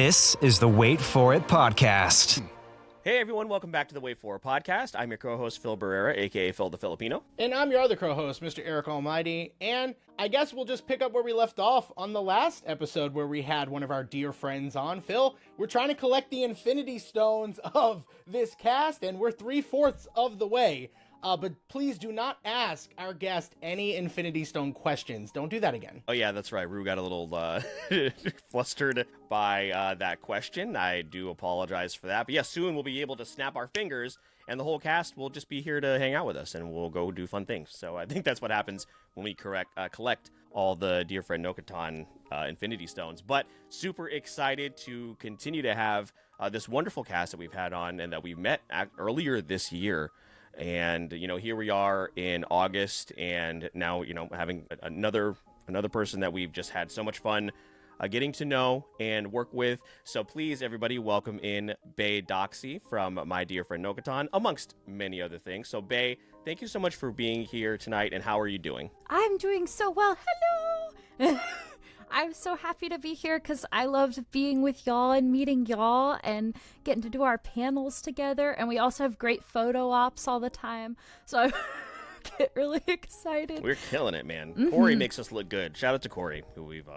This is the Wait For It podcast. Hey everyone, welcome back to the Wait For It podcast. I'm your co-host Phil Barrera, aka Phil the Filipino. And I'm your other co-host, Mr. Eric Almighty. And I guess we'll just pick up where we left off on the last episode where we had one of our dear friends on. Phil, we're trying to collect the Infinity Stones of this cast, and we're 3/4 of the way. But please do not ask our guest any Infinity Stone questions. Don't do that again. Oh yeah, that's right. Rue got a little flustered by that question. I do apologize for that. But yeah, soon we'll be able to snap our fingers and the whole cast will just be here to hang out with us and we'll go do fun things. So I think that's what happens when we collect all the Deer Friend Nokotan Infinity Stones. But super excited to continue to have this wonderful cast that we've had on and that we met earlier this year. And, you know, here we are in August and now, you know, having another person that we've just had so much fun getting to know and work with. So please, everybody, welcome in Bay Doxey from My Deer Friend Nokotan, amongst many other things. So, Bay, thank you so much for being here tonight. And how are you doing? I'm doing so well. Hello! I'm so happy to be here because I loved being with y'all and meeting y'all and getting to do our panels together. And we also have great photo ops all the time. So I get really excited. We're killing it, man. Mm-hmm. Corey makes us look good. Shout out to Corey, who we've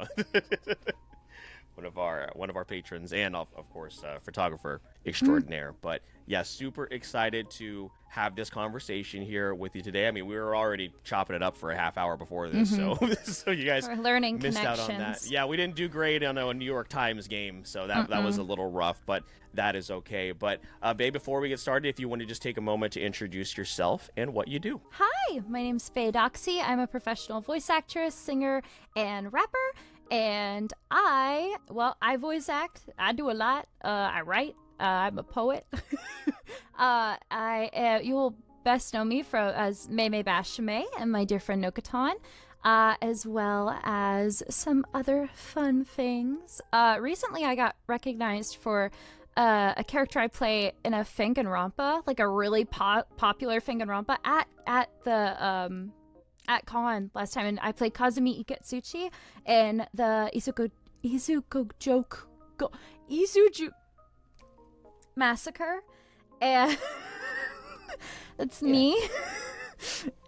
one of our patrons and of course photographer extraordinaire. Mm-hmm. But yeah, super excited to have this conversation here with you today. I mean, we were already chopping it up for a half hour before this, so you guys we're learning missed out on that. Yeah, we didn't do great on a New York Times game, so that was a little rough, but that is okay. But Bay, before we get started, if you want to just take a moment to introduce yourself and what you do. Hi, my name's Bay Doxey. I'm a professional voice actress, singer, and rapper. And I voice act. I do a lot. I write. I'm a poet. You will best know me as Mei Bashame and My Deer Friend Nokotan, as well as some other fun things. Recently, I got recognized for a character I play in a Fanganrampa, like a really popular Fanganrampa at con last time, and I played Kazumi Iketsuchi in the Izuju Massacre, and that's me.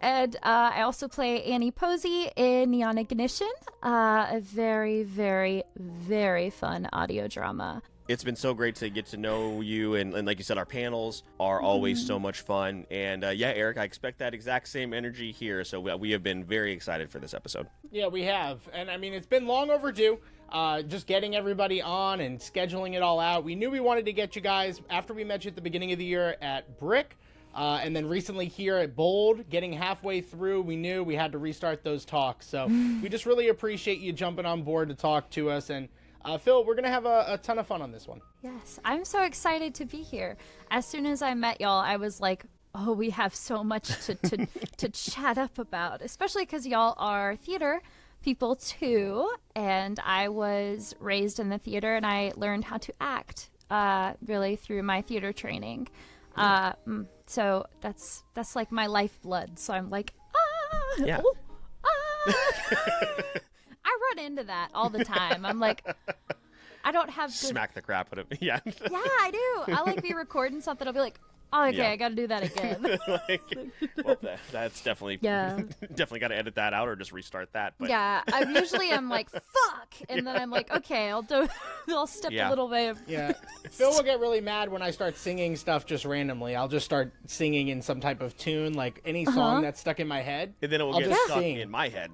And I also play Annie Posey in Neon Ignition, a very, very, very fun audio drama. It's been so great to get to know you, and like you said, our panels are always so much fun. And yeah, Eric, I expect that exact same energy here. So we have been very excited for this episode. Yeah, we have. And I mean, it's been long overdue. Just getting everybody on and scheduling it all out. We knew we wanted to get you guys after we met you at the beginning of the year at Brick. And then recently here at Bold, getting halfway through, we knew we had to restart those talks. So we just really appreciate you jumping on board to talk to us. And Phil, we're going to have a ton of fun on this one. Yes, I'm so excited to be here. As soon as I met y'all, I was like, oh, we have so much to chat up about, especially because y'all are theater people too. And I was raised in the theater and I learned how to act really through my theater training. So that's like my lifeblood. So I'm like, yeah. Oh, I run into that all the time. I'm like, I don't have good... Smack the crap out of it. Yeah. Yeah, I do. I'll like be recording something. I'll be like, oh, okay, yeah. I got to do that again. Well, that's definitely definitely got to edit that out or just restart that. But yeah, I'm like, fuck, and then I'm like, okay, I'll step a little way. Yeah, Phil will get really mad when I start singing stuff just randomly. I'll just start singing in some type of tune, like any song that's stuck in my head, and then it will get stuck in my head.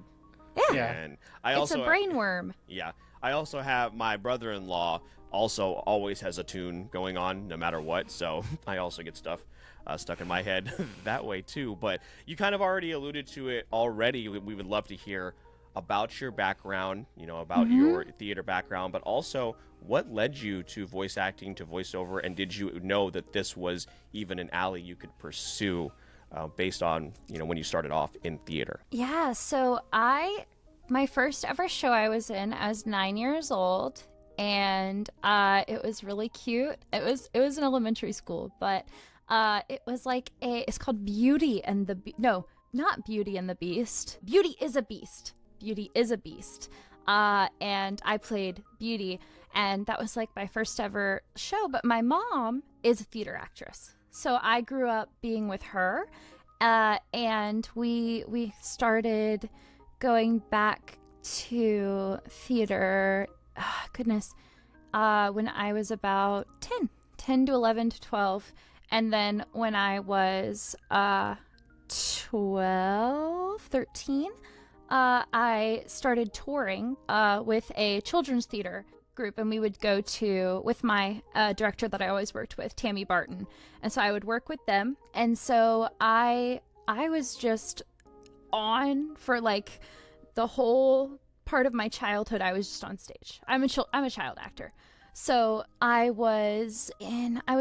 Yeah, and it's a brain worm. Yeah, I also have my brother-in-law. Also, always has a tune going on no matter what, so I also get stuff stuck in my head that way too. But you kind of already alluded to it already. We would love to hear about your background, you know, about your theater background, but also what led you to voice acting, to voiceover, and did you know that this was even an alley you could pursue based on, you know, when you started off in theater? Yeah, so my first ever show I was 9 years old. And it was really cute. It was in elementary school, but it was like it's called Beauty and the no, not Beauty and the Beast. Beauty is a Beast. Beauty is a Beast. and I played Beauty, and that was like my first ever show. But my mom is a theater actress, so I grew up being with her, and we started going back to theater. Oh, goodness. When I was about 10 to 11 to 12. And then when I was 12, 13, I started touring with a children's theater group. And we would go with my director that I always worked with, Tammy Barton. And so I would work with them. And so I was just on for like the whole part of my childhood. I was just on stage. I'm a child actor. So I was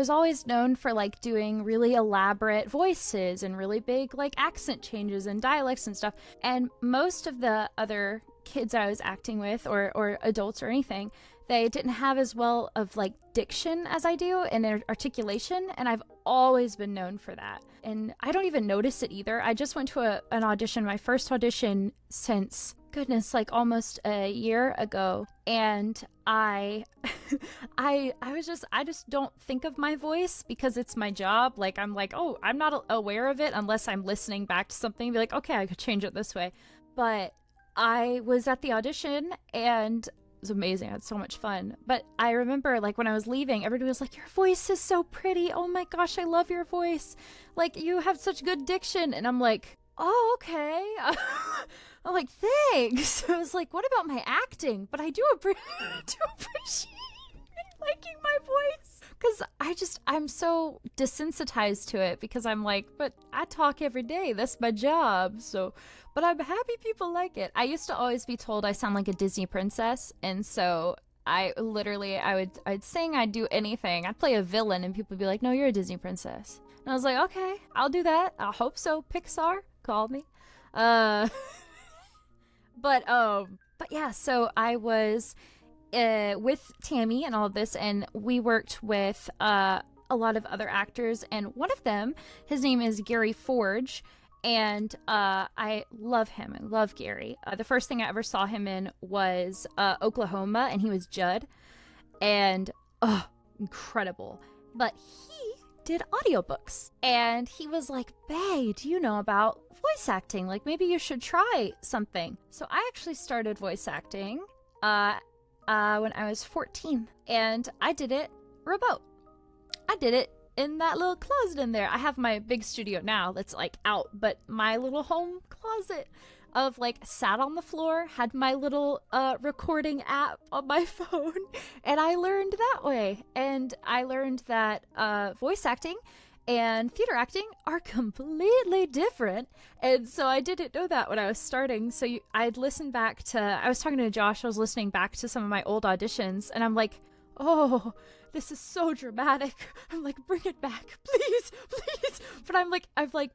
always known for like doing really elaborate voices and really big like accent changes and dialects and stuff. And most of the other kids I was acting with or adults or anything, they didn't have as well of like diction as I do and their articulation. And I've always been known for that. And I don't even notice it either. I just went to an audition, my first audition since, goodness, like almost a year ago. And I just don't think of my voice because it's my job. Like, I'm like, oh, I'm not aware of it unless I'm listening back to something and be like, okay, I could change it this way. But I was at the audition and it was amazing. I had so much fun. But I remember like when I was leaving, everybody was like, your voice is so pretty. Oh my gosh, I love your voice. Like, you have such good diction. And I'm like, oh, okay. I'm like, thanks. I was like, what about my acting? But I do appreciate liking my voice. Because I'm so desensitized to it because I'm like, but I talk every day. That's my job. So, but I'm happy people like it. I used to always be told I sound like a Disney princess. And so I'd sing, I'd do anything. I'd play a villain and people would be like, no, you're a Disney princess. And I was like, okay, I'll do that. I hope so. Pixar, call me. But yeah, so I was with Tammy and all of this, and we worked with a lot of other actors, and one of them, his name is Gary Forge, and I love him. I love Gary. The first thing I ever saw him in was Oklahoma, and he was Judd, and incredible. But he did audiobooks, and he was like, Bay, do you know about voice acting? Like, maybe you should try something. So I actually started voice acting when I was 14, and I did it remote. I did it in that little closet in there. I have my big studio now that's like out, but my little home closet of like sat on the floor, had my little recording app on my phone, and I learned that way. And I learned that voice acting and theater acting are completely different. And so I didn't know that when I was starting. So I'd listen back to, I was talking to Josh, I was listening back to some of my old auditions, and I'm like, oh, this is so dramatic. I'm like, bring it back, please, please. But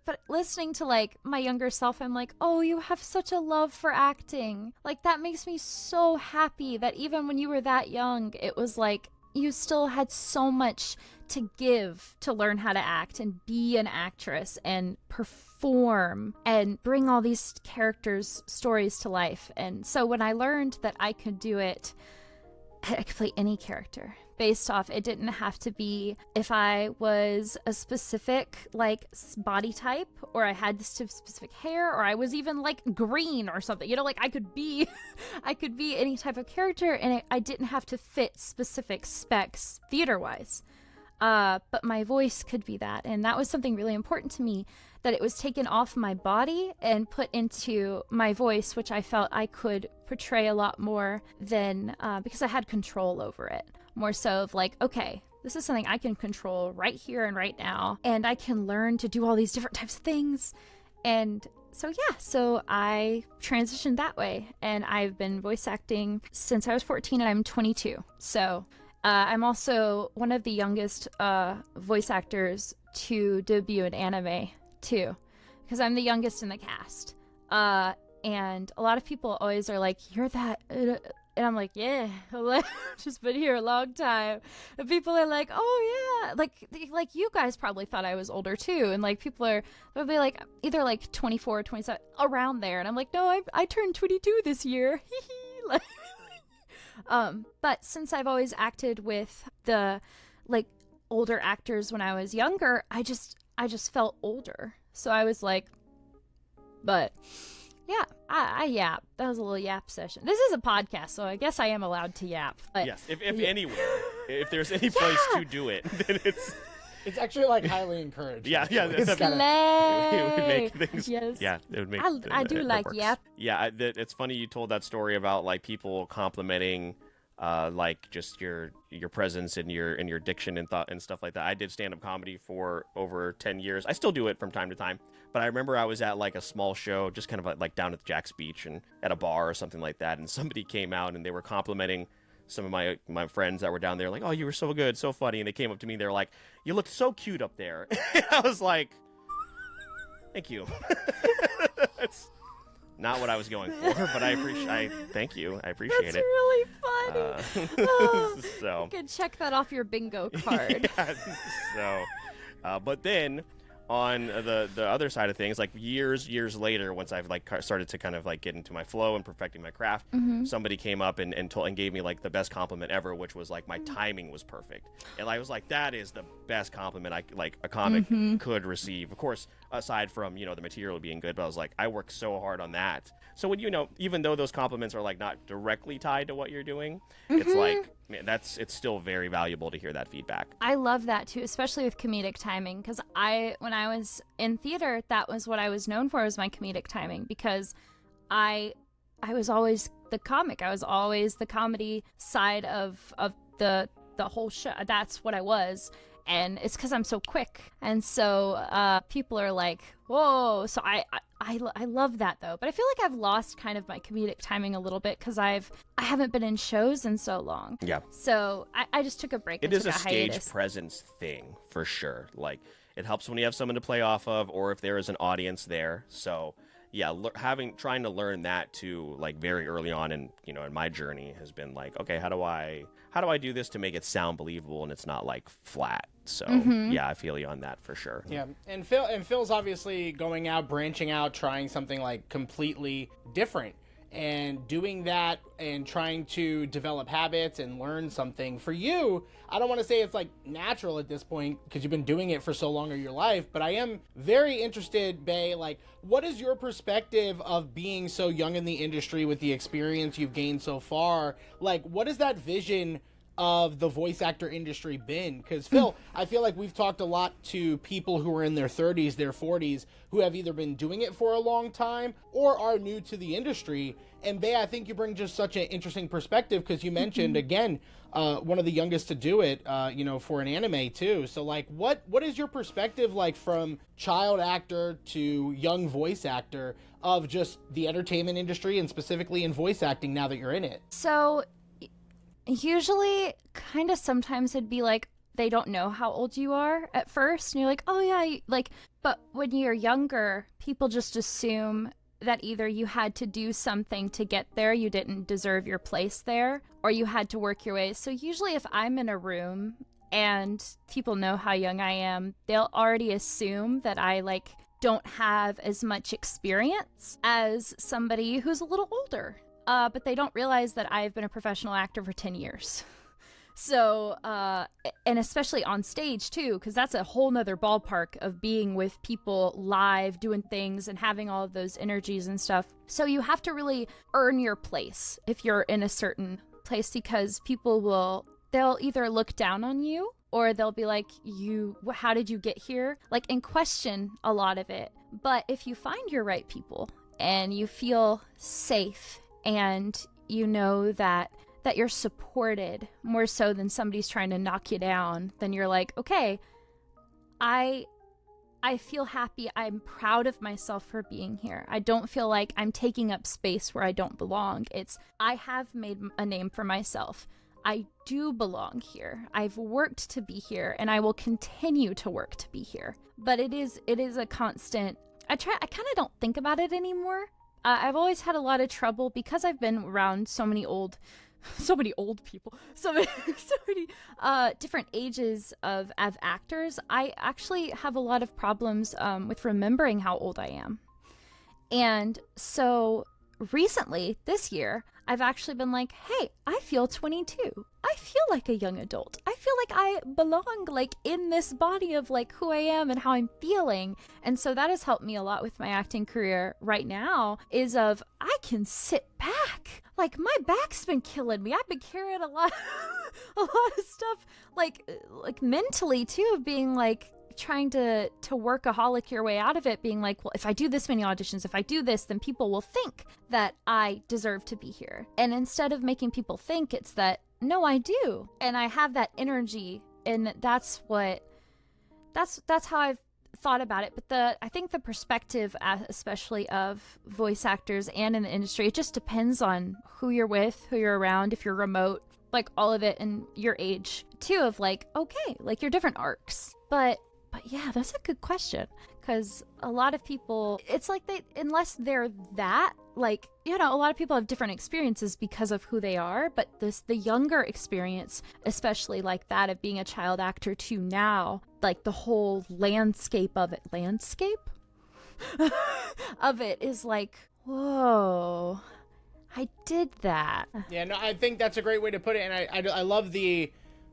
but listening to like my younger self, I'm like, oh, you have such a love for acting. Like, that makes me so happy that even when you were that young, it was like you still had so much to give to learn how to act and be an actress and perform and bring all these characters' stories to life. And so when I learned that I could do it, I could play any character based off. It didn't have to be if I was a specific like body type, or I had this specific hair, or I was even like green or something. You know, like I could be any type of character, and I didn't have to fit specific specs theater-wise. But my voice could be that, and that was something really important to me, that it was taken off my body and put into my voice, which I felt I could portray a lot more than, because I had control over it. More so of like, okay, this is something I can control right here and right now, and I can learn to do all these different types of things. And so yeah, so I transitioned that way, and I've been voice acting since I was 14, and I'm 22. So I'm also one of the youngest voice actors to debut in anime too, because I'm the youngest in the cast. And a lot of people always are like, you're that, and I'm like, yeah, I've just been here a long time. And people are like, oh yeah, like you guys probably thought I was older too. And like they'll be like either like 24 or 27, around there. And I'm like, no, I turned 22 this year. Like, But since I've always acted with the like older actors when I was younger, I just felt older. So I was like, but yeah, I yap. That was a little yap session. This is a podcast, so I guess I am allowed to yap. But Yes, if anywhere, if there's any place to do it, then It's actually like highly encouraged. yeah. It's It would make things. Yes. Yeah, it would make. I do it like works. yap. Yeah, it's funny you told that story about like people complimenting, like just your presence and your diction and thought and stuff like that. I did stand up comedy for over 10 years. I still do it from time to time. But I remember I was at like a small show, just kind of like down at Jack's Beach and at a bar or something like that, and somebody came out and they were complimenting some of my friends that were down there, like, oh, you were so good, so funny. And they came up to me and they were like, you looked so cute up there. And I was like, thank you. That's not what I was going for, but thank you. I appreciate That's it. really funny. So You could check that off your bingo card. yeah, so, but then on the other side of things, like years later, once I've like started to kind of like get into my flow and perfecting my craft, somebody came up and gave me like the best compliment ever, which was like my timing was perfect. And I was like, that is the best compliment a comic could receive. Of course, aside from, the material being good, but I was like, I worked so hard on that. So when, even though those compliments are like not directly tied to what you're doing, it's like, man, it's still very valuable to hear that feedback. I love that too, especially with comedic timing, because when I was in theater, that was what I was known for, was my comedic timing, because I was always the comic. I was always the comedy side of the whole show. That's what I was. And it's because I'm so quick. And so people are like, whoa. So I love that though. But I feel like I've lost kind of my comedic timing a little bit because I haven't been in shows in so long. Yeah. So I just took a break. It is a hiatus. stage presence thing for sure. Like it helps when you have someone to play off of, or if there is an audience there. So yeah, trying to learn that too, like very early on in my journey has been like, okay, how do I do this to make it sound believable and it's not like flat? So yeah, I feel you on that for sure. Yeah, and Phil's obviously going out, branching out, trying something like completely different, and doing that and trying to develop habits and learn something. For you, I don't want to say it's like natural at this point because you've been doing it for so long of your life, but I am very interested, Bay, like what is your perspective of being so young in the industry with the experience you've gained so far? Like what is that vision of the voice actor industry been? Because Phil, I feel like we've talked a lot to people who are in their 30s, their 40s, who have either been doing it for a long time or are new to the industry. And Bay, I think you bring just such an interesting perspective because you mentioned, again, one of the youngest to do it, for an anime too. So like, what is your perspective like from child actor to young voice actor of just the entertainment industry and specifically in voice acting now that you're in it? So usually kind of sometimes it'd be like they don't know how old you are at first and you're like, oh yeah, but when you're younger, people just assume that either you had to do something to get there, you didn't deserve your place there, or you had to work your way. So usually if I'm in a room and people know how young I am, they'll already assume that I don't have as much experience as somebody who's a little older. But they don't realize that I've been a professional actor for 10 years. So, and especially on stage too, because that's a whole nother ballpark of being with people live, doing things and having all of those energies and stuff. So you have to really earn your place if you're in a certain place, because people they'll either look down on you or they'll be like, how did you get here? And question a lot of it. But if you find your right people and you feel safe and you know that you're supported more so than somebody's trying to knock you down, then you're like, okay, I feel happy. I'm proud of myself for being here. I don't feel like I'm taking up space where I don't belong. I have made a name for myself. I do belong here. I've worked to be here and I will continue to work to be here. But it is a constant. I kind of don't think about it anymore. I've always had a lot of trouble because I've been around so many old people, so many different ages of actors. I actually have a lot of problems with remembering how old I am. And so recently, this year, I've actually been like, hey, I feel 22. I feel like a young adult. I feel like I belong like in this body of like who I am and how I'm feeling. And so that has helped me a lot with my acting career right now, is of I can sit back. Like my back's been killing me. I've been carrying a lot a lot of stuff like mentally too, of being like trying to workaholic your way out of it, being like, well, if I do this many auditions, if I do this, then people will think that I deserve to be here. And instead of making people think, it's that, no, I do. And I have that energy. And that's how I've thought about it. But I think the perspective, especially of voice actors and in the industry, it just depends on who you're with, who you're around, if you're remote, like all of it, and your age too, of like, okay, like your different arcs. But yeah, that's a good question, because a lot of people, it's like unless they're that, like, you know, a lot of people have different experiences because of who they are, but the younger experience, especially like that of being a child actor to now, like the whole landscape of it is like, whoa, I did that. Yeah, no, I think that's a great way to put it, and I love the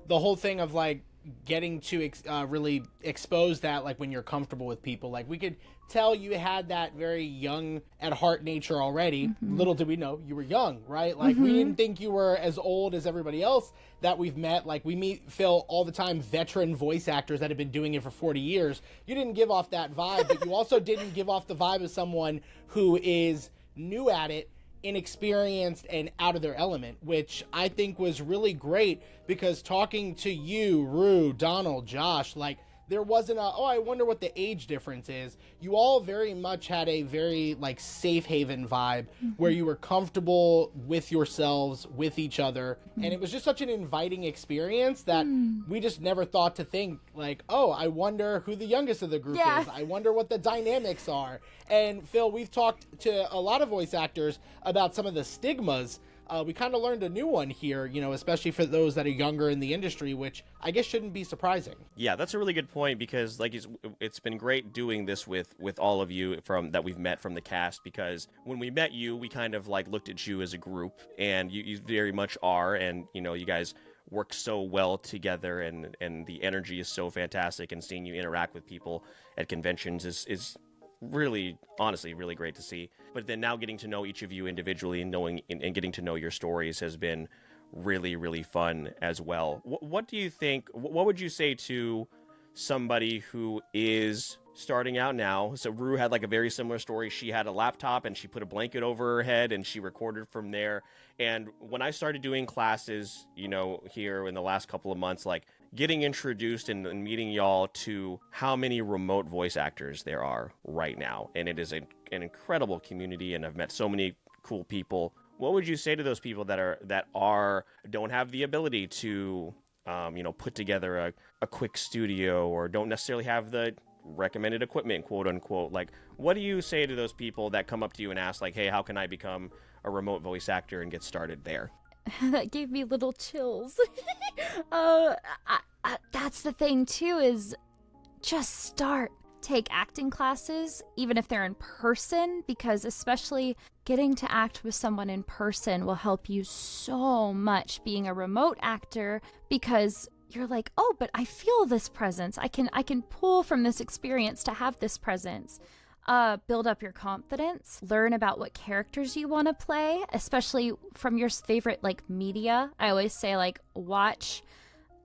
whole thing of like getting to really expose that, like when you're comfortable with people. Like we could tell you had that very young at heart nature already. Little did we know you were young, right? Like we didn't think you were as old as everybody else that we've met. Like we meet, Phil, all the time, veteran voice actors that have been doing it for 40 years. You didn't give off that vibe, but you also didn't give off the vibe of someone who is new at it, inexperienced, and out of their element, which I think was really great, because talking to you, Rue, Donald, Josh, like there wasn't I wonder what the age difference is. You all very much had a very like safe haven vibe where you were comfortable with yourselves, with each other. And it was just such an inviting experience that we just never thought to think like, oh, I wonder who the youngest of the group is. I wonder what the dynamics are. And Phil, we've talked to a lot of voice actors about some of the stigmas. We kind of learned a new one here, you know, especially for those that are younger in the industry, which I guess shouldn't be surprising. Yeah, that's a really good point, because like it's been great doing this with all of you that we've met from the cast, because when we met you, we kind of like looked at you as a group, and you very much are, and you know, you guys work so well together, and the energy is so fantastic, and seeing you interact with people at conventions is really, honestly, really great to see. But then now getting to know each of you individually and knowing and getting to know your stories has been really, really fun as well. What do you think, what would you say to somebody who is starting out now? So Rue had like a very similar story. She had a laptop and she put a blanket over her head and she recorded from there. And when I started doing classes, you know, here in the last couple of months, like getting introduced and meeting y'all to how many remote voice actors there are right now. And it is an incredible community, and I've met so many cool people. What would you say to those people that don't have the ability to, you know, put together a quick studio, or don't necessarily have the recommended equipment, quote unquote? Like, what do you say to those people that come up to you and ask, like, hey, how can I become a remote voice actor and get started there? That gave me little chills. That's the thing too, is just start. Take acting classes, even if they're in person, because especially getting to act with someone in person will help you so much being a remote actor, because you're like, oh, but I feel this presence. I can pull from this experience to have this presence. Build up your confidence, learn about what characters you want to play, especially from your favorite like media. I always say like watch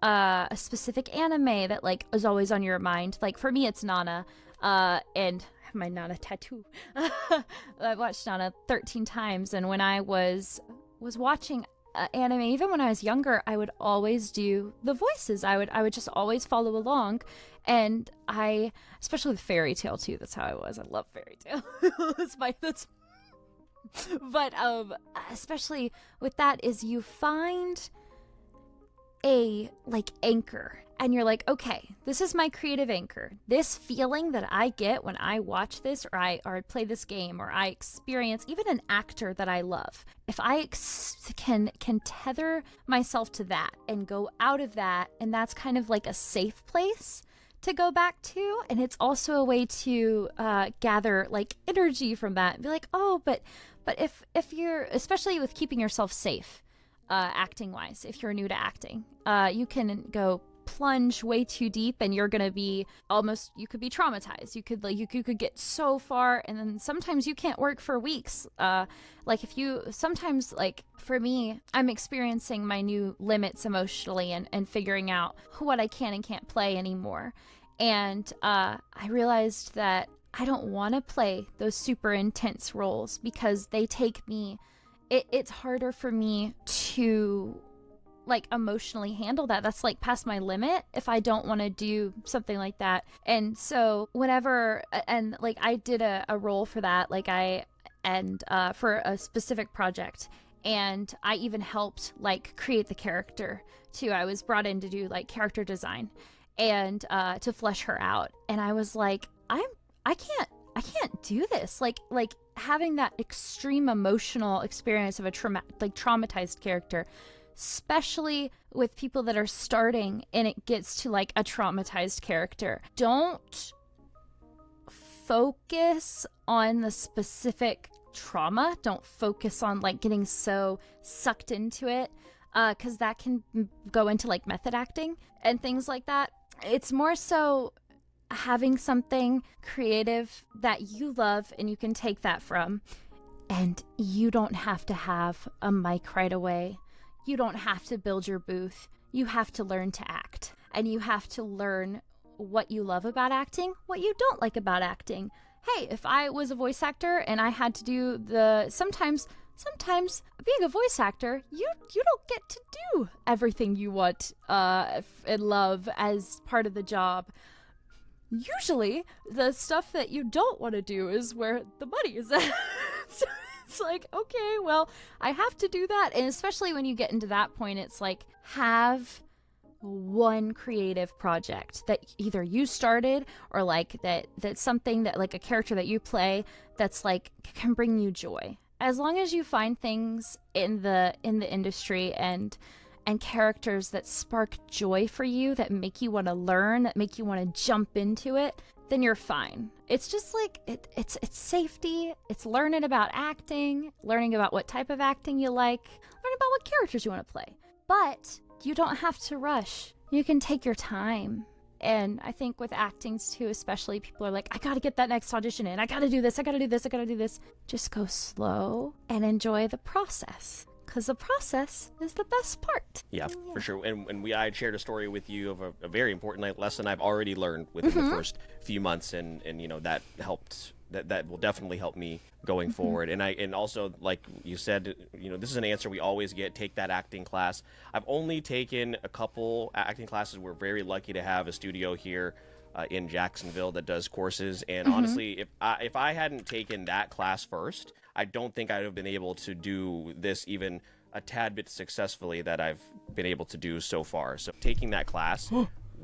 a specific anime that like is always on your mind. Like for me, it's Nana, and I have my Nana tattoo. I've watched Nana 13 times, and when I was watching anime, even when I was younger, I would always do the voices. I would just always follow along, and especially with Fairy Tail too. That's how I was. I love Fairy Tail. But especially with that is you find a like anchor, and you're like, okay, this is my creative anchor. This feeling that I get when I watch this, or I play this game, or I experience even an actor that I love. If I can tether myself to that and go out of that, and that's kind of like a safe place to go back to, and it's also a way to gather like energy from that and be like, oh, but if you're, especially with keeping yourself safe, acting wise, if you're new to acting, you can go plunge way too deep and you're gonna be almost, you could be traumatized. You could you could get so far, and then sometimes you can't work for weeks. Like if you sometimes, like for me, I'm experiencing my new limits emotionally and figuring out what I can and can't play anymore. And I realized that I don't want to play those super intense roles because they take me, it's harder for me to like emotionally handle that. That's like past my limit if I don't want to do something like that. And so whenever, and like I did a role for that, like for a specific project, and I even helped like create the character too. I was brought in to do like character design and to flesh her out. And I was like, I can't do this. Like having that extreme emotional experience of a traumatized character, especially with people that are starting and it gets to like a traumatized character. Don't focus on the specific trauma. Don't focus on like getting so sucked into it, because that can go into like method acting and things like that. It's more so having something creative that you love and you can take that from, and you don't have to have a mic right away. You don't have to build your booth. You have to learn to act, and you have to learn what you love about acting, what you don't like about acting. Hey, if I was a voice actor and I had to do sometimes being a voice actor, you don't get to do everything you want and love as part of the job. Usually, the stuff that you don't want to do is where the money is at. So it's like, okay, well, I have to do that. And especially when you get into that point, it's like, have one creative project that either you started or like that's something that like a character that you play that's like can bring you joy. As long as you find things in the industry and characters that spark joy for you, that make you want to learn, that make you want to jump into it, then you're fine. It's just like it's safety. It's learning about acting, learning about what type of acting you like, learning about what characters you want to play. But you don't have to rush. You can take your time. And I think with actings too, especially, people are like, I gotta get that next audition in. I gotta do this. I gotta do this. I gotta do this. Just go slow and enjoy the process, because the process is the best part. Yeah, for sure. And I had shared a story with you of a very important lesson I've already learned within the first few months, and you know, that helped. That will definitely help me going forward. And also, like you said, you know, this is an answer we always get: take that acting class. I've only taken a couple acting classes. We're very lucky to have a studio here in Jacksonville that does courses. And honestly, if I hadn't taken that class first, I don't think I'd have been able to do this even a tad bit successfully that I've been able to do so far. So taking that class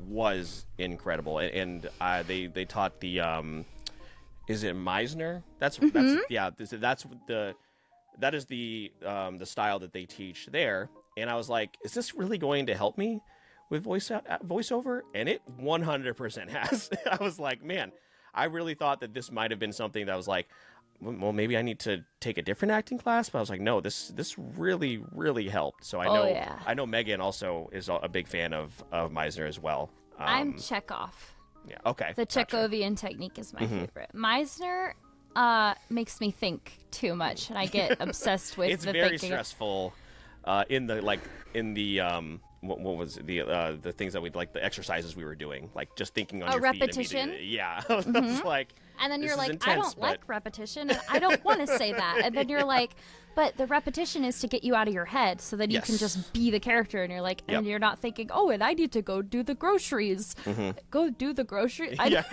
was incredible. And they taught the is it Meisner? That is the style that they teach there. And I was like, is this really going to help me with voiceover? And it 100% has. I was like, man, I really thought that this might have been something that was like, well, maybe I need to take a different acting class. But I was like, no, this really, really helped. So I know Megan also is a big fan of Meisner as well. I'm Chekhov. Yeah, okay. The Chekhovian technique is my favorite. Meisner makes me think too much, and I get obsessed with it's the very thinking. Stressful what was the things that we'd like, the exercises we were doing, like just thinking on your repetition? feet immediately. Yeah. I was like, and then you're like, intense, I don't like repetition, and I don't want to say that. And then you're like, but the repetition is to get you out of your head so that you can just be the character. And you're like, and you're not thinking, oh, and I need to go do the groceries. Go do the groceries. Yeah.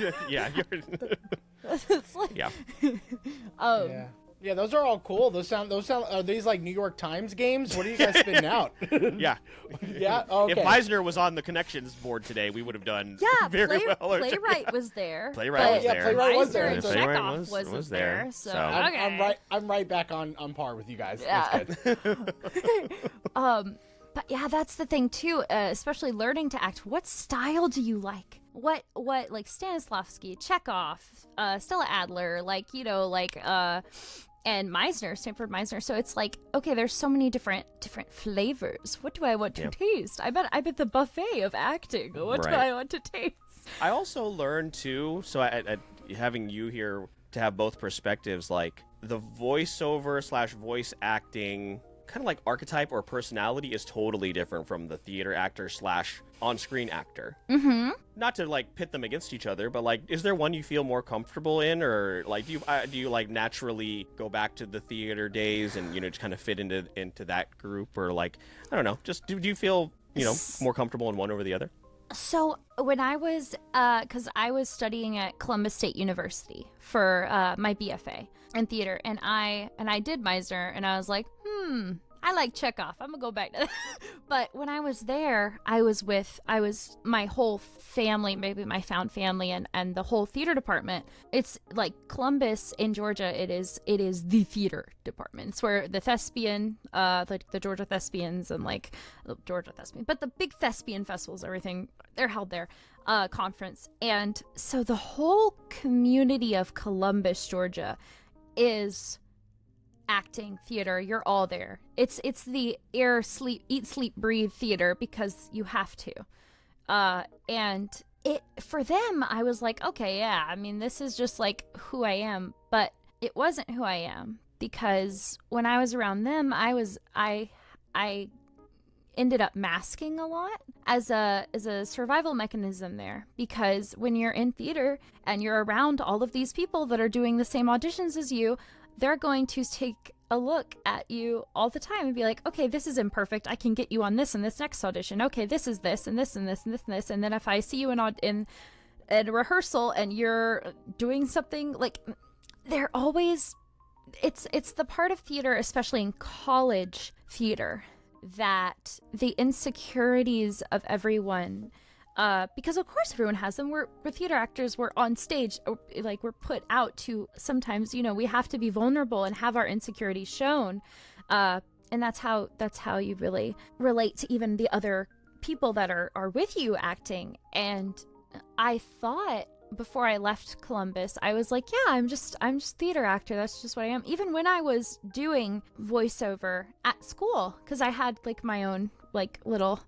It's like, Yeah, those are all cool. Those sound. Are these like New York Times games? What are you guys spitting out? Yeah. Yeah. Okay. If Meisner was on the connections board today, we would have done very well. Playwright was there. Playwright was there. And Chekhov wasn't there. So okay. I'm right back on par with you guys. Yeah. That's good. But yeah, that's the thing too. Especially learning to act. What style do you like? what like Stanislavski, Chekhov, Stella Adler, like, you know, like and Meisner, Stanford Meisner. So it's like, okay, there's so many different flavors. What do I want to taste? I bet the buffet of acting. What do I want to taste? I also learned too, so I having you here to have both perspectives, like the voiceover / voice acting kind of like archetype or personality is totally different from the theater actor / on-screen actor. Mm-hmm. Not to like pit them against each other, but like, is there one you feel more comfortable in, or like do you like naturally go back to the theater days and, you know, just kind of fit into that group, or like, I don't know, just do you feel, you know, more comfortable in one over the other? So when I was, because I was studying at Columbus State University for my BFA in theater, and I did Meisner, and I was like, I like Chekhov. I'm gonna go back to that. But when I was there, I was my whole family, maybe my found family, and the whole theater department. It's like Columbus in Georgia. It is the theater department. It's where the thespian, the Georgia Thespians, and like Georgia Thespian, but the big thespian festivals, everything, they're held there. Conference. And so the whole community of Columbus, Georgia, is acting, theater. You're all there. It's the eat, sleep, breathe theater, because you have to. And it, for them, I was like, okay, yeah, I mean, this is just like who I am, but it wasn't who I am, because when I was around them, I ended up masking a lot as a survival mechanism there, because when you're in theater and you're around all of these people that are doing the same auditions as you, they're going to take a look at you all the time and be like, okay, this is imperfect. I can get you on this and this next audition. Okay, this is this and this and this and this and this. And then if I see you in a rehearsal and you're doing something, like, they're always, it's the part of theater, especially in college theater, that the insecurities of everyone, because of course everyone has them. We're theater actors. We're on stage, like, we're put out to, sometimes, you know, we have to be vulnerable and have our insecurities shown, and that's how you really relate to even the other people that are with you acting. And I thought, before I left Columbus, I was like, yeah, I'm just theater actor. That's just what I am. Even when I was doing voiceover at school, because I had like my own like little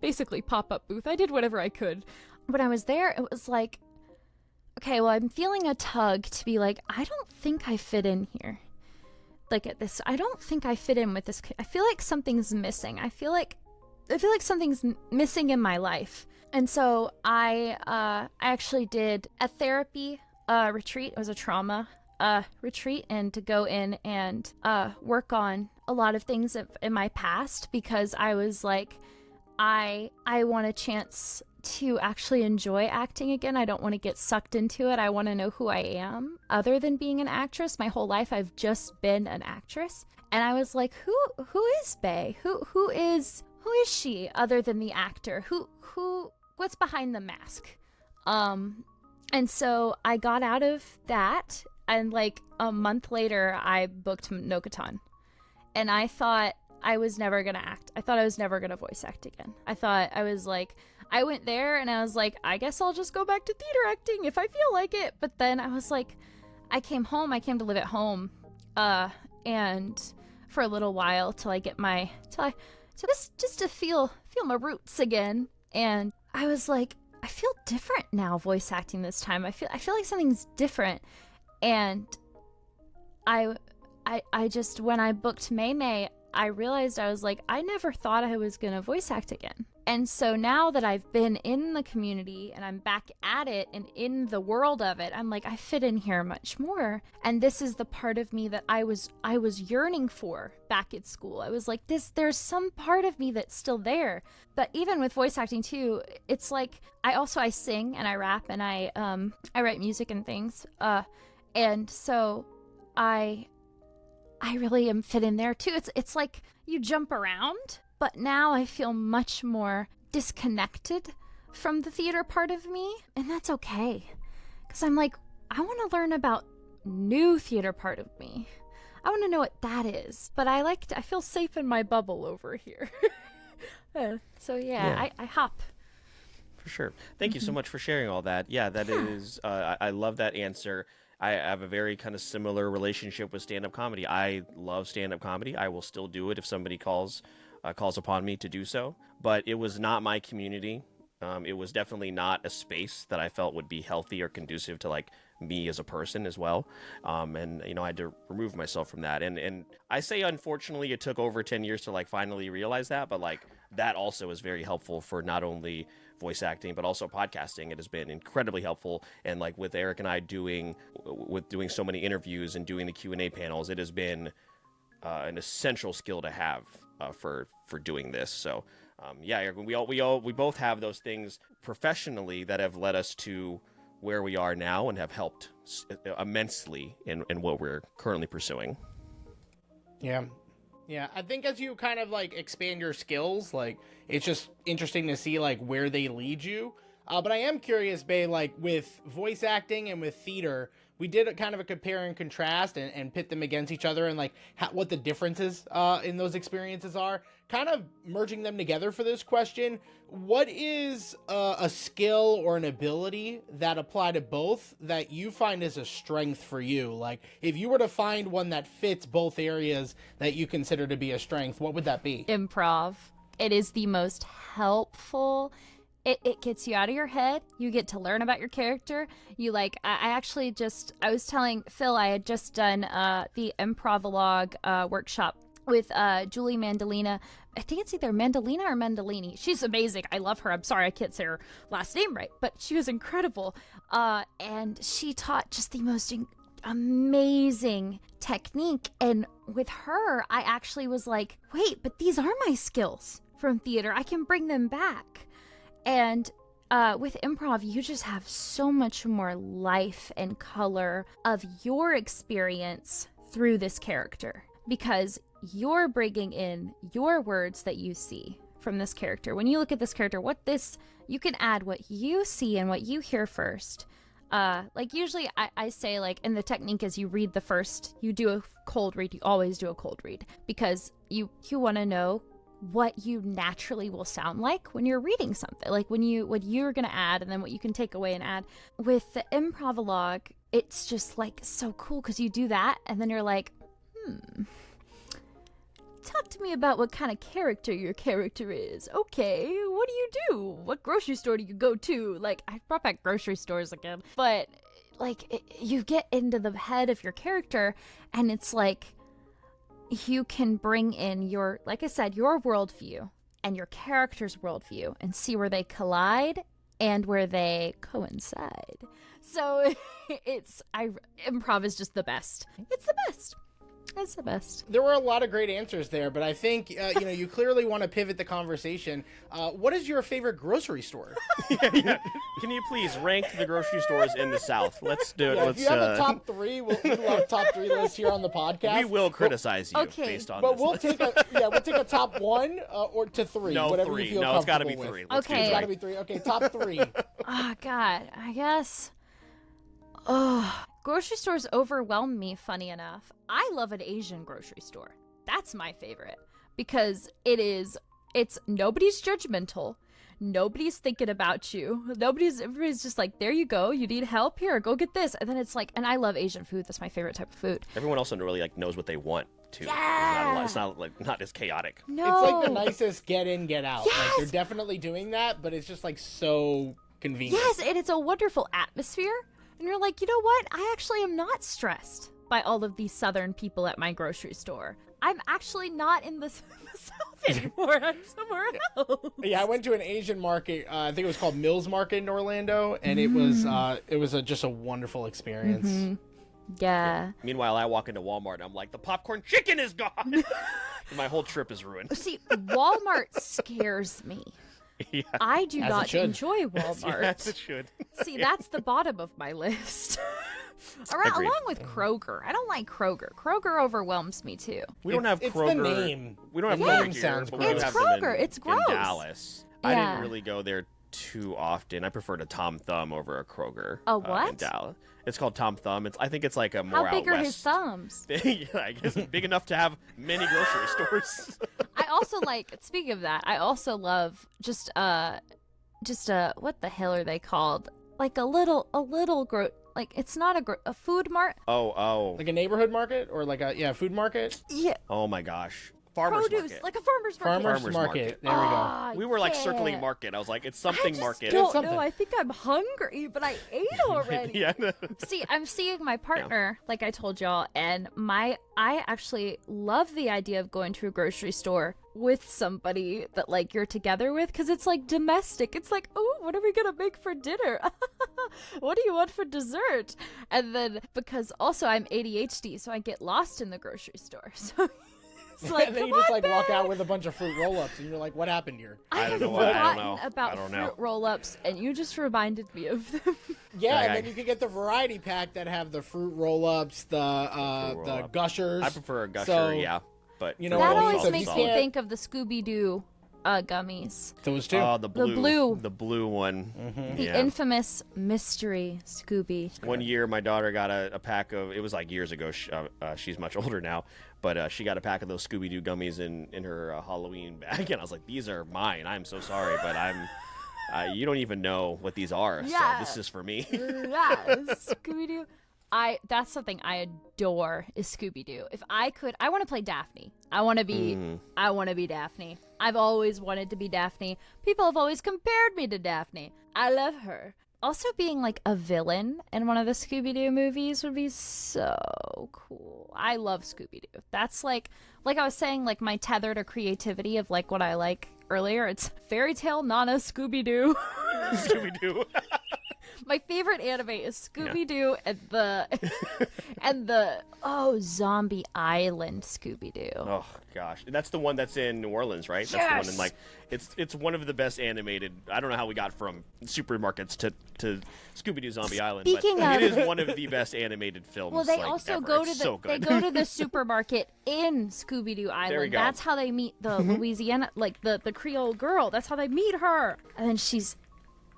basically pop-up booth. I did whatever I could. When I was there, it was like, okay, well, I'm feeling a tug to be like, I don't think I fit in here. Like, at this, I don't think I fit in with this. I feel like something's missing. I feel like something's missing in my life. And so I actually did a therapy retreat. It was a trauma retreat, and to go in and work on a lot of things in my past, because I was like, I want a chance to actually enjoy acting again. I don't want to get sucked into it. I want to know who I am other than being an actress. My whole life I've just been an actress. And I was like, who is Bay? Who is she other than the actor? What's behind the mask? And so I got out of that, and like a month later I booked Nokotan. And I thought I was never gonna act. I thought I was never gonna voice act again. I went there and I was like, I guess I'll just go back to theater acting if I feel like it. But then I was like, I came to live at home, and for a little while till I get just to feel my roots again. And I was like, I feel different now voice acting this time. I feel like something's different. And I just, when I booked May, I realized, I was like, I never thought I was going to voice act again. And so now that I've been in the community and I'm back at it and in the world of it, I'm like, I fit in here much more. And this is the part of me that I was yearning for back at school. I was like, there's some part of me that's still there. But even with voice acting too, it's like, I sing and I rap and I write music and things. And so I really am fit in there too. It's like you jump around, but now I feel much more disconnected from the theater part of me, and that's okay. Because I'm like, I want to learn about new theater part of me. I want to know what that is, but I feel safe in my bubble over here. So yeah. I hop for sure. Thank you so much for sharing all that. Yeah, that is, I love that answer. I have a very kind of similar relationship with stand-up comedy. I love stand-up comedy. I will still do it if somebody calls upon me to do so. But it was not my community. It was definitely not a space that I felt would be healthy or conducive to like me as a person as well. And I had to remove myself from that. And I say unfortunately it took over 10 years to like finally realize that, but like that also is very helpful for not only voice acting but also podcasting. It has been incredibly helpful, and like with Eric and I doing so many interviews and doing the Q&A panels, it has been an essential skill to have for doing this. So yeah, Eric, we both have those things professionally that have led us to where we are now and have helped immensely in what we're currently pursuing. Yeah, I think as you kind of like expand your skills, like it's just interesting to see like where they lead you. But I am curious, Bay, like with voice acting and with theater, we did a kind of a compare and contrast and pit them against each other and like what the differences in those experiences are. Kind of merging them together for this question, what is a skill or an ability that apply to both that you find is a strength for you? Like if you were to find one that fits both areas that you consider to be a strength, what would that be? Improv. It is the most helpful. It gets you out of your head. You get to learn about your character. You like, I was telling Phil I had just done the Improvalog workshop with Julie Mandolina. I think it's either Mandolina or Mandolini. She's amazing. I love her. I'm sorry I can't say her last name right, but she was incredible. And she taught just the most amazing technique. And with her, I actually was like, wait, but these are my skills from theater. I can bring them back. And with improv, you just have so much more life and color of your experience through this character, because you're bringing in your words that you see from this character. When you look at this character, you can add what you see and what you hear first. Like usually I say like, and the technique is you read you do a cold read. You always do a cold read because you want to know what you naturally will sound like when you're reading something, like what you're gonna add and then what you can take away and add. With the Improvalog, it's just like so cool because you do that and then you're like, talk to me about what kind of character your character is. Okay, what do you do? What grocery store do you go to? Like, I brought back grocery stores again, but like you get into the head of your character and it's like you can bring in your, like I said, your worldview and your character's worldview and see where they collide and where they coincide. So improv is just the best. It's the best. It's the best. There were a lot of great answers there, but I think you clearly want to pivot the conversation. What is your favorite grocery store? Yeah. Can you please rank the grocery stores in the South? Let's do it. If you have a top three, we'll love top three lists here on the podcast. We will criticize you based on this. But we'll take a top one or to three, whatever three. you feel No, it's got to be comfortable three. with. Let's Okay. It's got to be three. Okay, top three. Oh, God. I guess. Grocery stores overwhelm me, funny enough. I love an Asian grocery store. That's my favorite because it's nobody's judgmental. Nobody's thinking about you. Everybody's just like, there you go. You need help? Here, go get this. And then it's like, and I love Asian food. That's my favorite type of food. Everyone also really like knows what they want too. Yeah. It's not as chaotic. No. It's like the nicest get in, get out. Yes. Like, they're definitely doing that, but it's just like so convenient. Yes, and it's a wonderful atmosphere. And you're like, you know what? I actually am not stressed by all of these Southern people at my grocery store. I'm actually not in the South anymore. I'm somewhere else. Yeah, I went to an Asian market. I think it was called Mills Market in Orlando, and it was just a wonderful experience. Mm-hmm. Yeah. Meanwhile, I walk into Walmart and I'm like, the popcorn chicken is gone. My whole trip is ruined. See, Walmart scares me. Yeah. I do As it not should. enjoy Walmart. Yes, it should. See, that's the bottom of my list. Agreed. Along with Kroger. I don't like Kroger. Kroger overwhelms me too. We don't have It's the Kroger. name. We don't have The Kroger name here, sounds but gross. we It's have them Kroger. It's in gross. Dallas. I Yeah. didn't really go there too often. I preferred a Tom Thumb over a Kroger. A In what? Dallas. It's called Tom Thumb. I think it's like a more How big out are his west. thumbs? Yeah, I guess big enough to have many grocery stores. I also like, speaking of that, I also love just just a, what the hell are they called? Like a little like it's not a food mart. Oh. Like a neighborhood market or like a food market? Yeah. Oh my gosh. Farmers Produce, market. like a farmer's market. Farmers market. There we go. Ah, We were like yeah. circling market. I was like, it's something I market. don't something. know. I think I'm hungry, but I ate already. Yeah. See, I'm seeing my partner, like I told y'all, and I actually love the idea of going to a grocery store with somebody that like you're together with, because it's like domestic. It's like, oh, what are we gonna make for dinner? What do you want for dessert? And then because also I'm ADHD, so I get lost in the grocery store. So it's like, And then you "Come just on, like walk babe." out with a bunch of fruit roll-ups, and you're like, "What happened here?" I don't have know what- I don't forgotten know. about I don't know. fruit roll-ups, and you just reminded me of them. Yeah, Okay. and then you can get the variety pack that have the fruit roll-ups, the roll-up. gushers. I prefer a gusher, So, yeah. But you know, That well, always so makes you me can't- think of the Scooby-Doo gummies. Those two. the blue. blue. The blue one. Mm-hmm. The Yeah. infamous mystery Scooby. One year, my daughter got a pack of. It was like years ago. She's much older now, but she got a pack of those Scooby Doo gummies in her Halloween bag, and I was like, "These are mine. I'm so sorry, but you don't even know what these are. Yeah. So this is for me." Yeah, Scooby-Doo. That's something I adore is Scooby-Doo. If I could, I want to play Daphne. I want to be Daphne. I've always wanted to be Daphne. People have always compared me to Daphne. I love her. Also being like a villain in one of the Scooby-Doo movies would be so cool. I love Scooby-Doo. That's like I was saying, like my tether to creativity of like what I like earlier. It's fairy tale Nana Scooby-Doo. Scooby Doo. My favorite anime is Scooby-Doo and the Zombie Island Scooby-Doo. Oh gosh, that's the one that's in New Orleans, right? That's the one in Yes! like it's one of the best animated. I don't know how we got from supermarkets to Scooby Doo Zombie Island, Speaking but of- it is one of the best animated films. Well, they like, also ever. go to It's the so they good. go to the supermarket in Scooby-Doo Island. go. That's how they meet the Louisiana, like the Creole girl. That's how they meet her, and then she's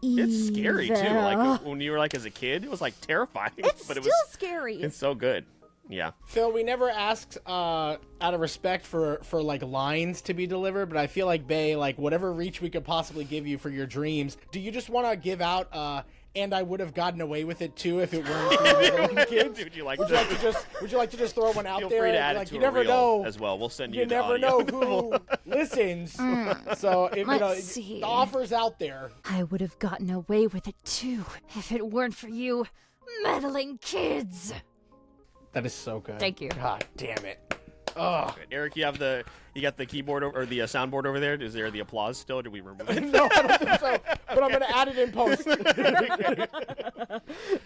It's scary too. evil. Like when you were like as a kid, it was like terrifying. It's but still it was scary. It's so good. Yeah. Phil, we never asked out of respect for like lines to be delivered, but I feel like Bay, like whatever reach we could possibly give you for your dreams, do you just want to give out and I would have gotten away with it too if it weren't for you little kids? Would you like Would you like to just throw one out Feel there? free to add Like it to you a never reel know as well. We'll send you. You the never audio. know who listens. So if Let's see. the offer's out there. I would have gotten away with it too if it weren't for you meddling kids. That is so good. Thank you. God damn it. Ugh. Eric, you got the keyboard or the soundboard over there. Is there the applause still? Or did we remove it? No, I don't think so. But I'm gonna add it in post.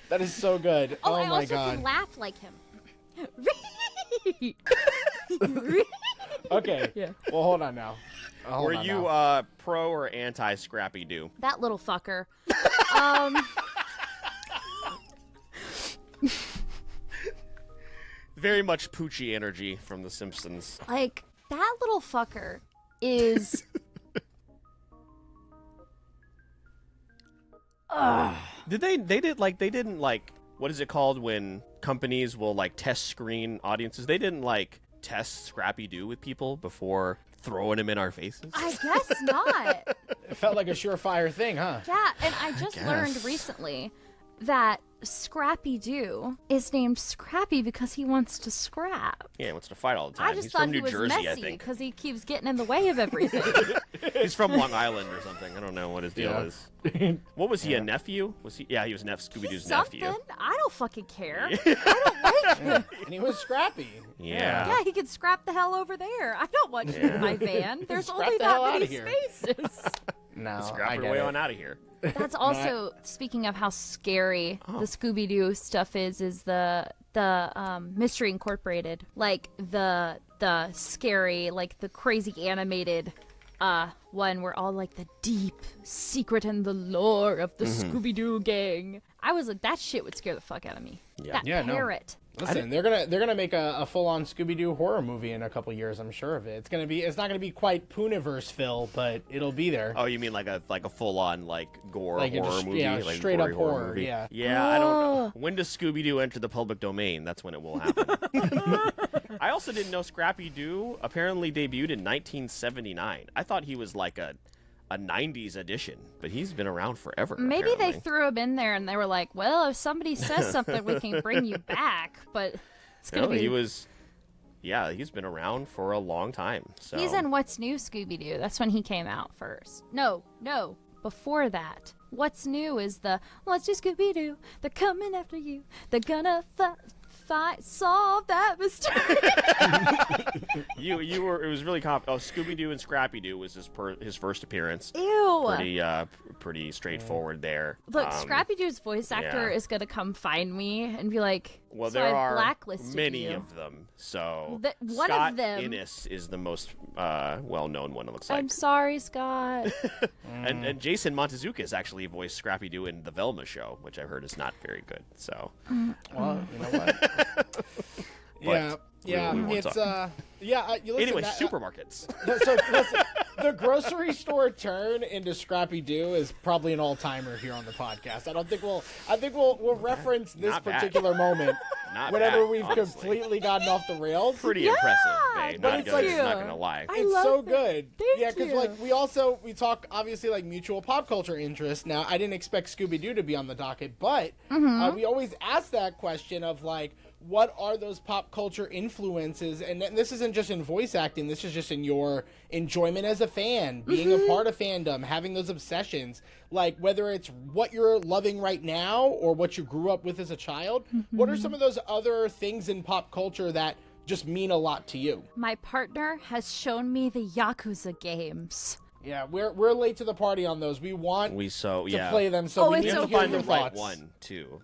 That is so good. Oh, Oh I my also god. can laugh like him. Okay. Yeah. Well, hold on now. Hold Were on you now. pro or anti Scrappy Doo? That little fucker. Very much Poochie energy from The Simpsons. Like, that little fucker is. They didn't like, what is it called when companies will like test screen audiences? They didn't like test Scrappy Doo with people before throwing him in our faces. I guess not. It felt like a surefire thing, huh? Yeah, and I just learned guess. recently that Scrappy Doo is named Scrappy because he wants to scrap. Yeah, he wants to fight all the time. I just He's thought from he New was Jersey, I messy think. because he keeps getting in the way of everything. He's from Long Island or something. I don't know what his deal Yeah. is. What was he, a nephew? Was he? Yeah, he was Scooby Doo's Something. nephew. I don't fucking care. I don't like him. And he was scrappy. Yeah. Yeah, he can scrap the hell over there. I don't want you in my van. There's Scrap only the hell that outta many here. spaces. No, Scrap I her get way it. on out of here. That's also speaking of how scary the Scooby Doo stuff is the Mystery Incorporated, like the scary, like the crazy animated one where all like the deep secret and the lore of the Scooby Doo gang. I was like, that shit would scare the fuck out of me. Yeah. That Yeah, no. parrot. Listen, they're gonna make a full on Scooby Doo horror movie in a couple years. I'm sure of it. It's not gonna be quite Pooniverse, Phil, but it'll be there. Oh, you mean like a full on like gore Like a horror just- movie? yeah, like straight up gory horror, movie? yeah. Yeah, I don't know. When does Scooby Doo enter the public domain? That's when it will happen. I also didn't know Scrappy Doo apparently debuted in 1979. I thought he was like a a 90s edition, but he's been around forever. Maybe they apparently. threw him in there and they were like, well, if somebody says something, we can bring you back. But it's going to be... He was... Yeah, he's been around for a long time. So He's in What's New, Scooby-Doo. That's when he came out first. No. Before that. What's New is the What's New, Scooby-Doo? They're coming after you. They're gonna solve that mystery. you were. It was really Scooby-Doo and Scrappy-Doo was his first appearance. Ew. Pretty straightforward there. Look, Scrappy-Doo's voice actor yeah. is gonna come find me and be like, Well, so there I've are blacklisted many you. of them. So One Scott of them. Innes is the most well-known one. It looks like. I'm sorry, Scott. And Jason Montezukis actually voiced Scrappy-Doo in the Velma show, which I've heard is not very good. So. Well, you know what? Yeah, we won't it's talk. you listen, Anyway, supermarkets. So listen, the grocery store turn into Scrappy-Doo is probably an all-timer here on the podcast. I think we'll reference this Not bad. particular moment Not whenever bad, we've honestly. completely gotten off the rails. Pretty impressive, Bay. but Not it's gonna, like- not gonna lie. I It's love so it. good. Thank Yeah, because you. like we talk obviously like mutual pop culture interest. Now I didn't expect Scooby-Doo to be on the docket, but we always ask that question of like, what are those pop culture influences? And this isn't just in voice acting. This is just in your enjoyment as a fan, being a part of fandom, having those obsessions. Like whether it's what you're loving right now or what you grew up with as a child. What are some of those other things in pop culture that just mean a lot to you? My partner has shown me the Yakuza games. Yeah, we're late to the party on those. We want to play them, so we it's need You to have to hear find your the right thoughts. one too.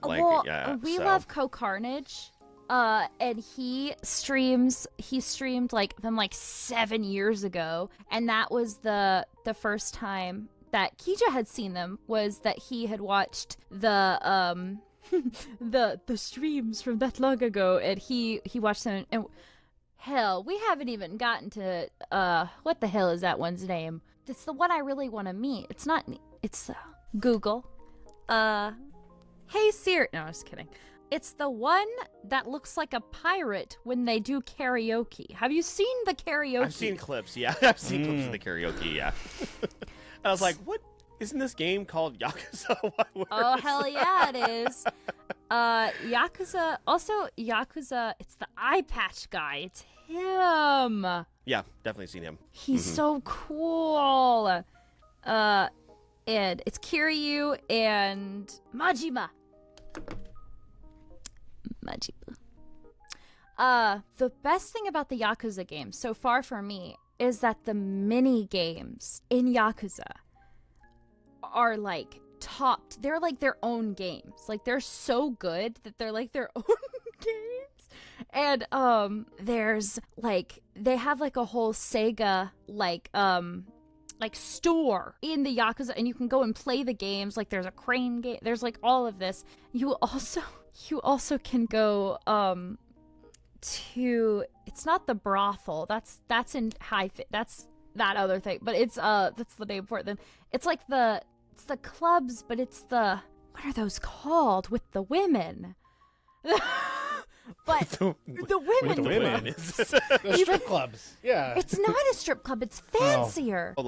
We love Co-Carnage. And he streamed like them like 7 years ago, and that was the first time that Keija had seen them, was that he had watched the the streams from that long ago, and he watched them, and hell, we haven't even gotten to what the hell is that one's name? It's the one I really want to meet. It's Google. Hey Siri. No, I was kidding. It's the one that looks like a pirate when they do karaoke. Have you seen the karaoke? I've seen clips, yeah. I've seen clips of the karaoke, yeah. I was like, what? Isn't this game called Yakuza? Oh, hell yeah, it is. Yakuza, it's the eye patch guy. It's him. Yeah, definitely seen him. He's so cool. And it's Kiryu and Majima. The best thing about the Yakuza games so far for me is that the mini games in Yakuza are like topped. They're like their own games. Like they're so good that they're like their own games. And there's like they have like a whole Sega like store in the Yakuza, and you can go and play the games. Like there's a crane game. There's like all of this. You also can go to, it's not the brothel. That's in that's that other thing. But it's that's the name for it then. It's like it's the clubs, but it's the, what are those called with the women? But the women. The strip clubs. Yeah. It's not a strip club. It's fancier. Oh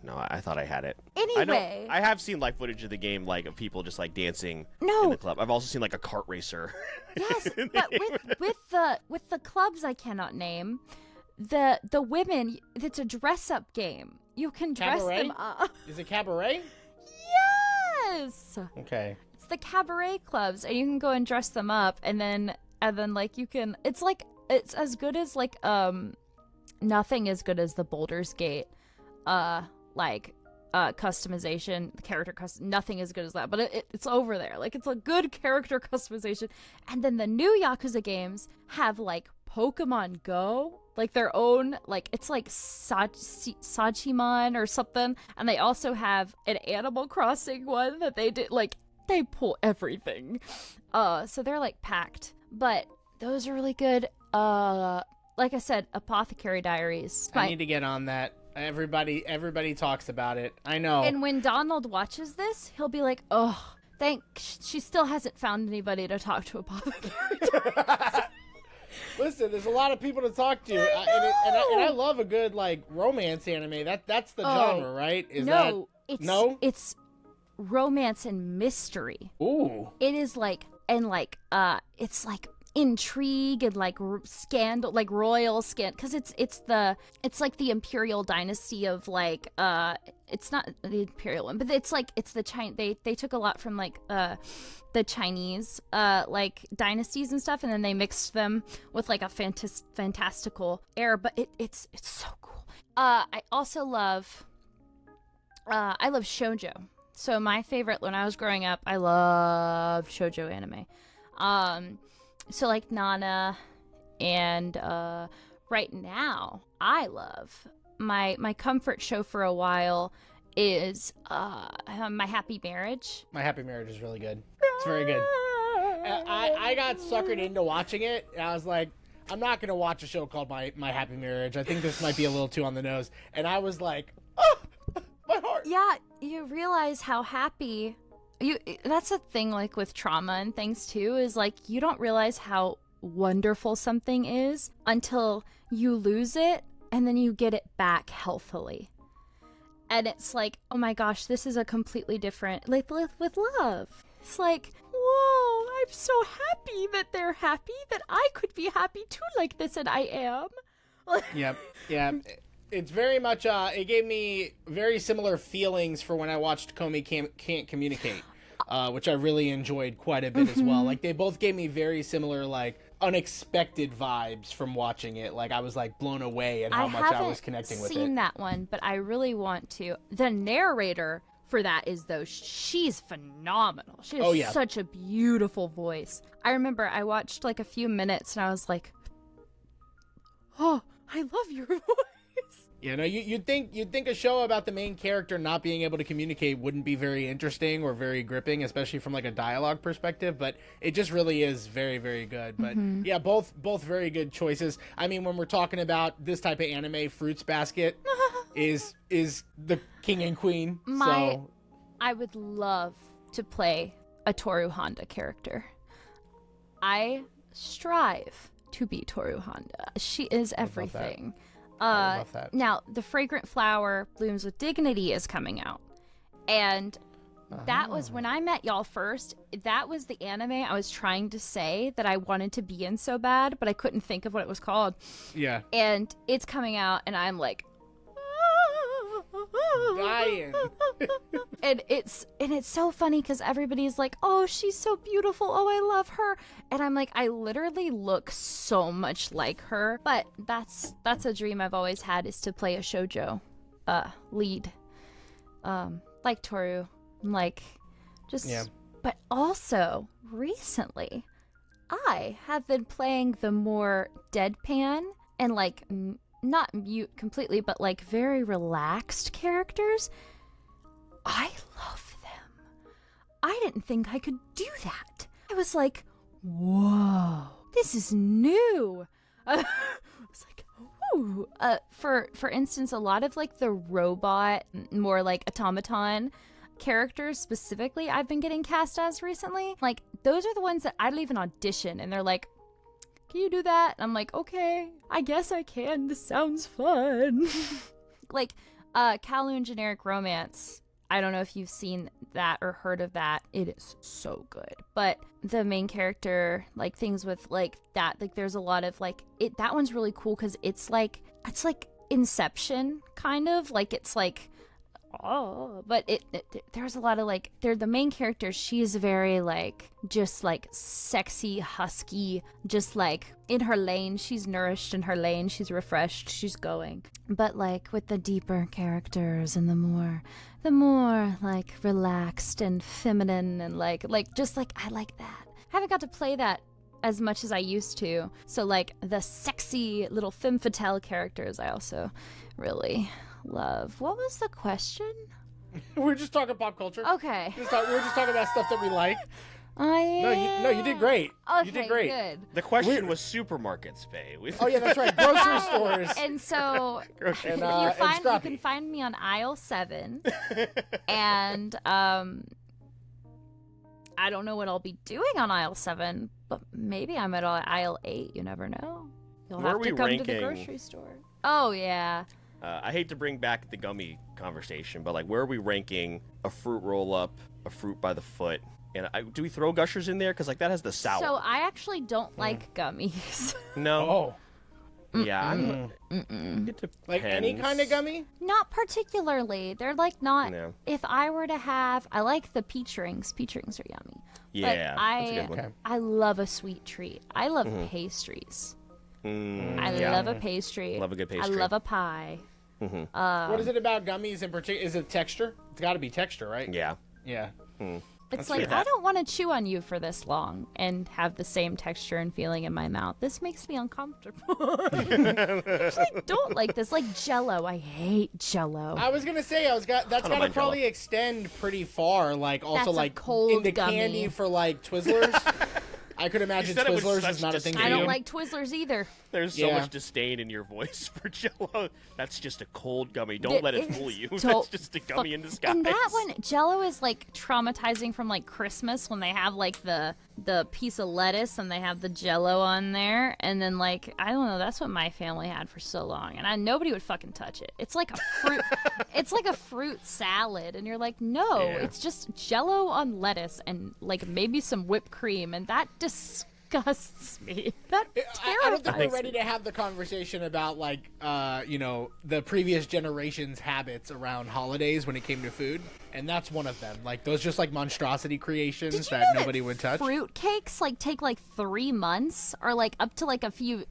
no, I thought I had it. Anyway, I have seen like footage of the game, like of people just like dancing No. in the club. I've also seen like a kart racer. Yes, but with the clubs I cannot name, the women, it's a dress up game. You can dress Cabaret? them up. Is it cabaret? Yes. Okay. It's the cabaret clubs, and you can go and dress them up, and then like you can. It's as good as like nothing as good as the Baldur's Gate, customization, character custom. Nothing as good as that, but it's over there. Like it's a good character customization, and then the new Yakuza games have like Pokemon Go, like their own, like it's like Sachimon or something, and they also have an Animal Crossing one that they did, like they pull everything. So they're like packed, but those are really good. Like I said, Apothecary Diaries. I need to get on that. Everybody talks about it. I know. And when Donald watches this, he'll be like, "Oh, she still hasn't found anybody to talk to Apothecary Diaries." Listen, there's a lot of people to talk to, and I love a good like romance anime. That's the genre, right? It's romance and mystery. Ooh. It is like it's like intrigue and like scandal, like royal because it's like the imperial dynasty of like it's not the imperial one, but it's the they took a lot from like the Chinese like dynasties and stuff, and then they mixed them with like a fantastical air, but it's so cool. I also love shoujo. So my favorite when I was growing up, I loved shoujo anime. So like Nana, and right now I love my comfort show for a while is My Happy Marriage. My Happy Marriage is really good. It's very good. I got suckered into watching it, and I was like, I'm not gonna watch a show called My Happy Marriage. I think this might be a little too on the nose. And I was like, oh, my heart. Yeah, you realize how happy that's a thing like with trauma and things too, is like you don't realize how wonderful something is until you lose it and then you get it back healthily. And it's like, oh my gosh, this is a completely different, like with love. It's like, whoa, I'm so happy that they're happy, that I could be happy too like this, and I am. Yep. Yeah. It's very much, it gave me very similar feelings for when I watched Comey Can't Communicate, which I really enjoyed quite a bit as well. Like, they both gave me very similar, like, unexpected vibes from watching it. Like, I was, like, blown away at how much I was connecting with it. I haven't seen that one, but I really want to. The narrator for that is, though, she's phenomenal. She has such a beautiful voice. I remember I watched, like, a few minutes, and I was like, oh, I love your voice. You know, you'd think a show about the main character not being able to communicate wouldn't be very interesting or very gripping, especially from like a dialogue perspective, but it just really is very, very good. But yeah, both very good choices. I mean, when we're talking about this type of anime, Fruits Basket is the king and queen. I would love to play a Toru Honda character. I strive to be Toru Honda. She is everything. I love that. Now, The Fragrant Flower Blooms with Dignity is coming out. And that was when I met y'all first. That was the anime I was trying to say that I wanted to be in so bad, but I couldn't think of what it was called. Yeah. And it's coming out, and I'm like, dying. and it's so funny because everybody's like, oh, she's so beautiful, oh, I love her, and I'm like, I literally look so much like her. But that's a dream I've always had, is to play a shoujo lead, like Toru, like just But also recently I have been playing the more deadpan and like not mute completely, but like very relaxed characters. I love them. I didn't think I could do that. I was like, whoa, this is new. I was like, ooh. For instance, a lot of like the robot, more like automaton characters specifically I've been getting cast as recently. Like, those are the ones that I don't even audition, and they're like, can you do that? And I'm like, okay, I guess I can. This sounds fun. Like, Kowloon Generic Romance. I don't know if you've seen that or heard of that. It is so good. But the main character, like things with like that, like there's a lot of like it. That one's really cool because it's like Inception kind of like it's like. Oh, but there's a lot of like, they're the main character. She's very like, just like sexy, husky, just like in her lane. She's nourished in her lane. She's refreshed. She's going. But like with the deeper characters and the more like relaxed and feminine and like just like, I like that. I haven't got to play that as much as I used to. So like the sexy little femme fatale characters, I also really love. What was the question? We're just talking pop culture. Okay. We're just talking about stuff that we like. No, you did great. Okay, you did great. Good. The question was supermarkets, Faye. Oh yeah, that's right. Grocery stores. And so And, you can find me on aisle 7. And I don't know what I'll be doing on aisle 7, but maybe I'm at aisle 8. You never know. You'll Where have are to we come to the ranking? grocery store. Oh, yeah. I hate to bring back the gummy conversation, but like, where are we ranking a fruit roll-up, a fruit by the foot, and do we throw Gushers in there? Because like that has the sour. So I actually don't like gummies. No. Oh, Yeah, it like any depends. kind of gummy? Not particularly. They're like not. No. If I were to have, I like the peach rings. Peach rings are yummy. Yeah, But that's a good one. Okay. I love a sweet treat. I love pastries. I yeah. love a pastry. Love a good I pastry. love a pie. What is it about gummies in particular? Is it texture? It's got to be texture, right? Yeah. Yeah. It's like, I don't want to chew on you for this long and have the same texture and feeling in my mouth. This makes me uncomfortable. I don't like this. Like Jell-O. I hate Jell-O. I was gonna say that's don't gotta mind probably extend pretty far. Like also That's a like cold into gummy. candy for like Twizzlers. I could imagine said it with Twizzlers such is not a thing for I you. don't like Twizzlers either. There's so Yeah. much disdain in your voice for Jell-O. That's just a cold gummy. Don't It let it is fool you. so That's just a gummy in disguise. And that one, Jell-O is like traumatizing from like Christmas when they have like the piece of lettuce and they have the Jell-O on there, and then like I don't know, that's what my family had for so long, and nobody would fucking touch it. It's like a fruit, it's like a fruit salad, and you're like, no, Yeah. it's just Jell-O on lettuce and like maybe some whipped cream, and that disgusts me. That I don't think we're terrifies ready me. to have the conversation about like the previous generation's habits around holidays when it came to food, and that's one of them. Like those just like monstrosity creations Did you that know nobody would touch. Fruit cakes like take like 3 months or like up to like a few.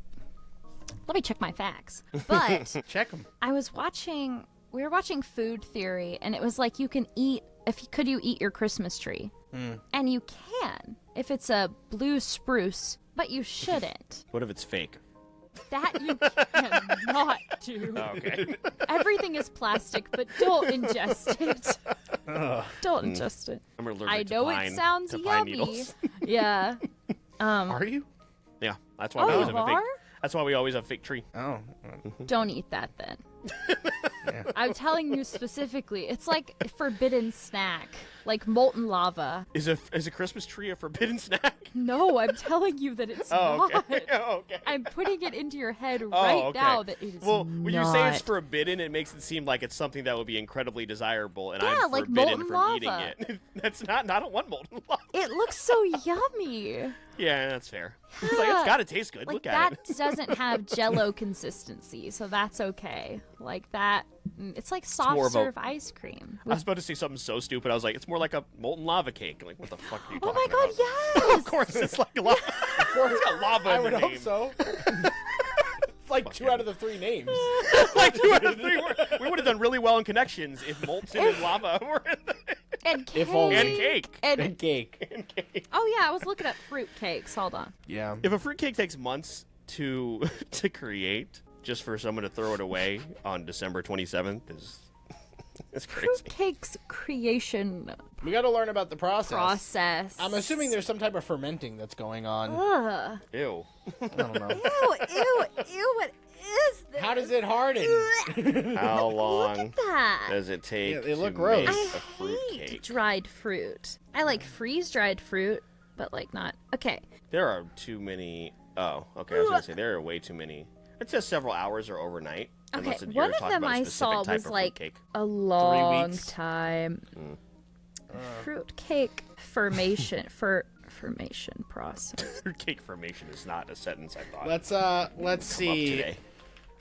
Let me check my facts. But Check them. we were watching Food Theory, and it was like you can eat could you eat your Christmas tree? And you can if it's a blue spruce, but you shouldn't. What if it's fake? That you cannot do. Oh, okay. Everything is plastic, but don't ingest it. Don't ingest it. I'm allergic I to know pine, it sounds to pine yummy. needles. Yeah. Are you? Yeah, that's why Oh, we always you have a fake. are? That's why we always have a fake tree. Oh. Don't eat that then. I'm telling you specifically, it's like a forbidden snack, like molten lava. Is a Christmas tree a forbidden snack? No, I'm telling you that it's Oh, not. okay. Oh, okay. I'm putting it into your head Oh, right okay. now that it is Well, when you say it's not. forbidden, it makes it seem like it's something that would be incredibly desirable, and Yeah, I'm like forbidden molten from eating lava. it. That's not. I don't want molten lava. It looks so yummy. Yeah, that's fair. It's like it's got to taste good. Like Look that at it. doesn't have Jell-O consistency, so that's okay. Like that, it's like soft more of a- serve ice cream. I was about to say something so stupid. I was like, it's more like a molten lava cake. I'm like, what the fuck are you Oh talking my god, about? yes! Of course, it's like lava. Of course, it's got lava I in would the hope name. so. It's like 2 out of the 3 names. Like 2 out of 3 we would have done really well in connections if molten and lava were in the And cake. If only. and cake. And cake. And cake. Oh yeah, I was looking at fruit cakes. Hold on. Yeah. If a fruit cake takes months to create, just for someone to throw it away on December 27th is it's crazy. Fruit cakes creation We got to learn about the process. I'm assuming there's some type of fermenting that's going on. Ugh. Ew. I don't know. Ew, what is this? How does it harden? How Look long at that. does it take Yeah, they look to gross. make I a fruit hate cake? dried fruit. I like freeze-dried fruit, but like not. Okay. There are too many. Oh, okay. I was gonna say there are way too many. It says several hours or overnight. Okay, unless you're one of talking them about a I specific saw type was of fruit like cake. a long weeks? time. Fruit cake formation formation process. Fruit cake formation is not a sentence I thought. Let's come up see. today.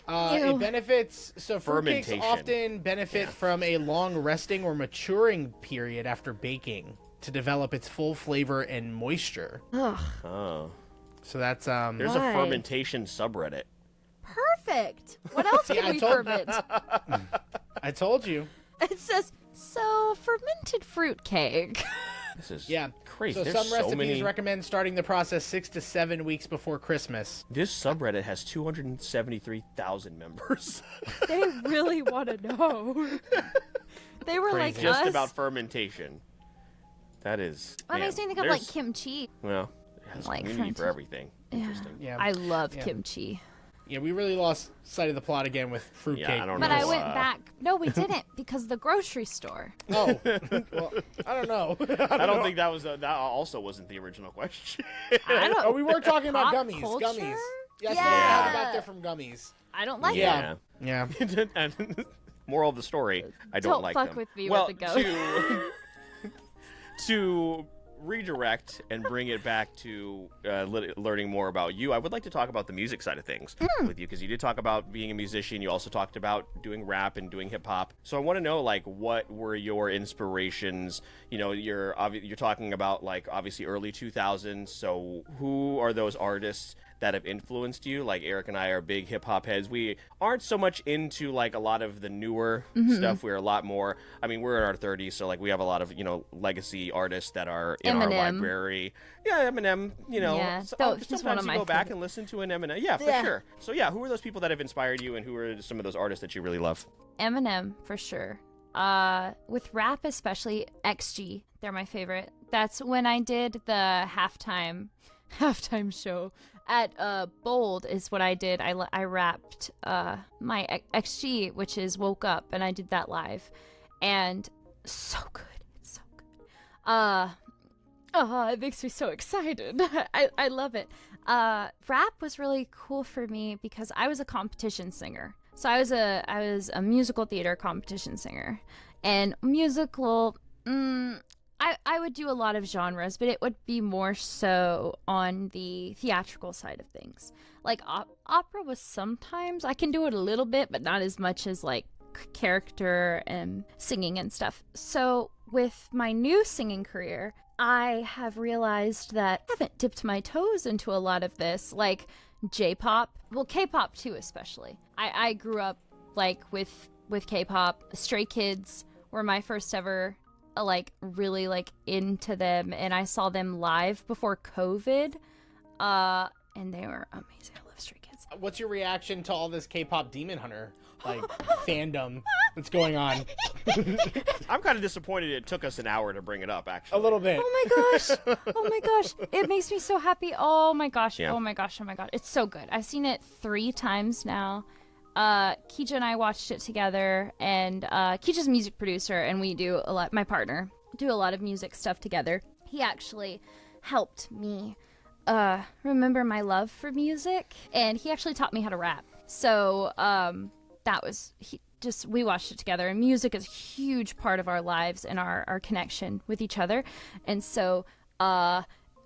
It Ew. benefits. So fruit cakes Fermentation. often benefit from a long resting or maturing period after baking to develop its full flavor and moisture. Ugh. Oh, So that's there's a Why? fermentation subreddit. Perfect. What else See, can I we told- ferment? I told you. It says so fermented fruit cake. This is Yeah. crazy. So There's some so recipes many. recommend starting the process 6 to 7 weeks before Christmas. This subreddit has 273,000 members. They really want to know. They were like Just us. about fermentation. That is. That man, makes me think of like there's- kimchi. Well, it has Like community for fermented- everything. Yeah. Interesting. Yeah. I love Yeah. kimchi. Yeah, we really lost sight of the plot again with fruitcake. Yeah, I don't But know. I went back. No, we didn't, because the grocery store. Oh, well, I don't know. I don't think that was that also wasn't the original question. I don't. Oh, we were talking about Pop gummies. culture? Gummies. Yes, Yeah. we got there from gummies. I don't like Yeah. it. Yeah. And moral of the story, I don't like fuck them. with me well, with the ghost. to redirect and bring it back to learning more about you, I would like to talk about the music side of things with you, because you did talk about being a musician. You also talked about doing rap and doing hip hop. So I want to know, like, what were your inspirations? You know, you're talking about, like, obviously early 2000s. So who are those artists that have influenced you? Like, Eric and I are big hip hop heads. We aren't so much into, like, a lot of the newer stuff. We're a lot more, I mean, we're in our 30s, so, like, we have a lot of, you know, legacy artists that are in our library. Yeah, Eminem, you know. Yeah, Sometimes he's one of you my go back and listen to an Eminem. Yeah, for Yeah. sure. So, yeah, who are those people that have inspired you, and who are some of those artists that you really love? Eminem, for sure. With rap especially, XG, they're my favorite. That's when I did the halftime show at Bold is what I did. I rapped my XG, which is Woke Up, and I did that live, and so good. It's so good. It makes me so excited. I love it. Rap was really cool for me because I was a competition singer. So I was a musical theater competition singer, and musical. I would do a lot of genres, but it would be more so on the theatrical side of things. Like opera was sometimes, I can do it a little bit, but not as much as like character and singing and stuff. So with my new singing career, I have realized that I haven't dipped my toes into a lot of this, like J-pop, well, K-pop too, especially. I grew up like with K-pop. Stray Kids were my first ever like really like into them, and I saw them live before COVID, and they were amazing. I love Stray Kids. What's your reaction to all this K-pop Demon Hunter like fandom that's going on? I'm kind of disappointed it took us an hour to bring it up, actually. A little bit. Oh my gosh, it makes me so happy. Oh my gosh, Yeah. oh my gosh, it's so good. I've seen it 3 times now. Keija and I watched it together, and Keija's a music producer, and we do a lot, my partner, do a lot of music stuff together. He actually helped me remember my love for music, and he actually taught me how to rap. So we watched it together, and music is a huge part of our lives and our connection with each other. And so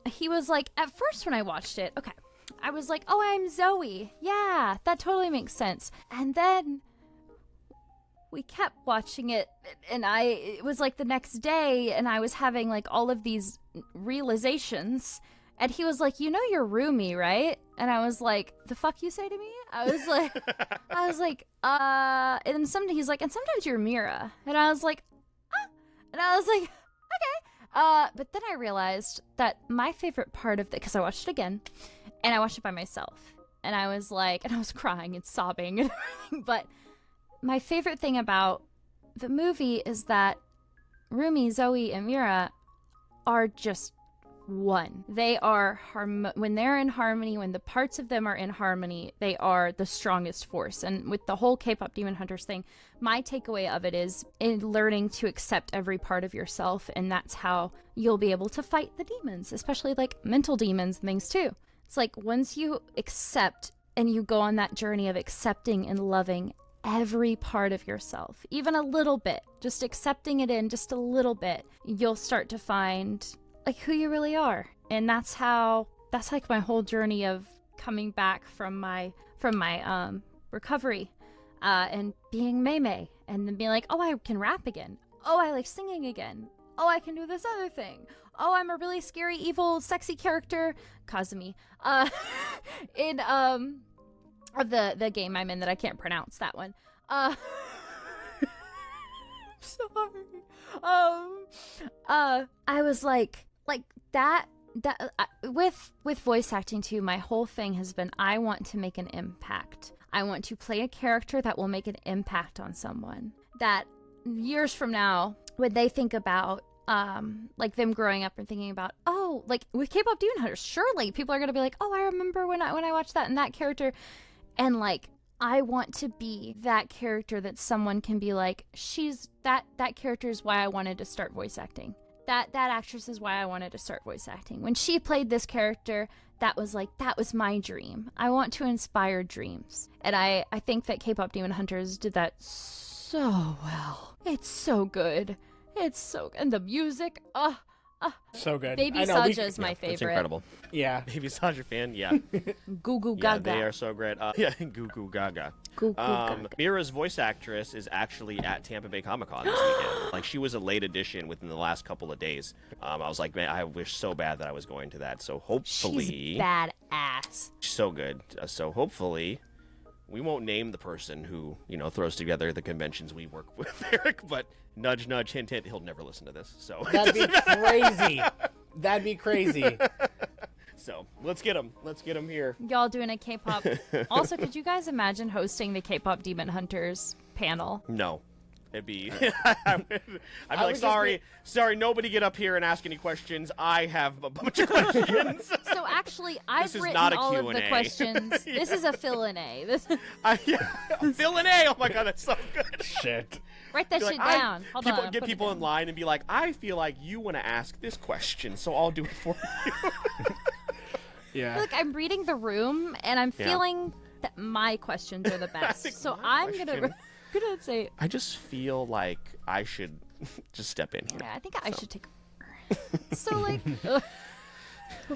he was like, at first when I watched it, okay, I was like, oh, I'm Zoe. Yeah, that totally makes sense. And then we kept watching it, and it was like the next day, and I was having like all of these realizations, and he was like, you know you're Rumi, right? And I was like, the fuck you say to me? I was like, and then he's like, and sometimes you're Mira. And I was like, ah. And I was like, okay. But then I realized that my favorite part of it, because I watched it again, and I watched it by myself, and I was like, and I was crying and sobbing and everything, but my favorite thing about the movie is that Rumi, Zoe, and Mira are just one. They are when they're in harmony, when the parts of them are in harmony, they are the strongest force. And with the whole K-pop Demon Hunters thing, my takeaway of it is in learning to accept every part of yourself, and that's how you'll be able to fight the demons, especially like mental demons and things too. It's like once you accept and you go on that journey of accepting and loving every part of yourself, even a little bit, just accepting it in just a little bit, you'll start to find like who you really are. And that's like my whole journey of coming back from my recovery, and being Mei, and then being like, oh, I can rap again. Oh, I like singing again. Oh, I can do this other thing. Oh, I'm a really scary, evil, sexy character, Kazumi, in of the game I'm in that I can't pronounce that one. I'm sorry. I was like that with voice acting too, my whole thing has been I want to make an impact. I want to play a character that will make an impact on someone, that years from now, when they think about like them growing up and thinking about, oh, like with K-pop Demon Hunters, surely people are gonna be like, oh, I remember when I watched that and that character. And like, I want to be that character that someone can be like, she's that character is why I wanted to start voice acting. That actress is why I wanted to start voice acting. When she played this character, that was my dream. I want to inspire dreams. And I think that K-pop Demon Hunters did that so well. It's so good. And the music, So good. Baby I know, Saja is my It's favorite. incredible. Yeah. Baby Saja fan, yeah. Goo Goo Yeah, Gaga. they are so great. Yeah, Goo Goo Gaga. Goo Goo Gaga. Mira's voice actress is actually at Tampa Bay Comic Con this weekend. Like, she was a late addition within the last couple of days. I was like, man, I wish so bad that I was going to that. So hopefully, She's badass. so good. So hopefully, we won't name the person who throws together the conventions we work with, Eric. But nudge, nudge, hint, hint. He'll never listen to this. So That'd be crazy. That'd be crazy. So let's get him. Let's get him here. Y'all doing a K-pop. Also, could you guys imagine hosting the K-pop Demon Hunters panel? No. It'd be I'd be like, would just sorry, nobody get up here and ask any questions. I have a bunch of questions. So actually, I've is written not a all of the Q&A. questions. This is a fill-in-A. Fill in A. Oh my god, that's so good. Shit. Write that Be shit like, down. Hold on. Get put it people down. in line and be like, I feel like you want to ask this question, so I'll do it for you. Yeah. Look, I'm reading the room, and I'm Yeah. feeling that my questions are the best. think So my I'm gonna question- say, I just feel like I should just step in here. yeah, I think I should take. So like, ugh.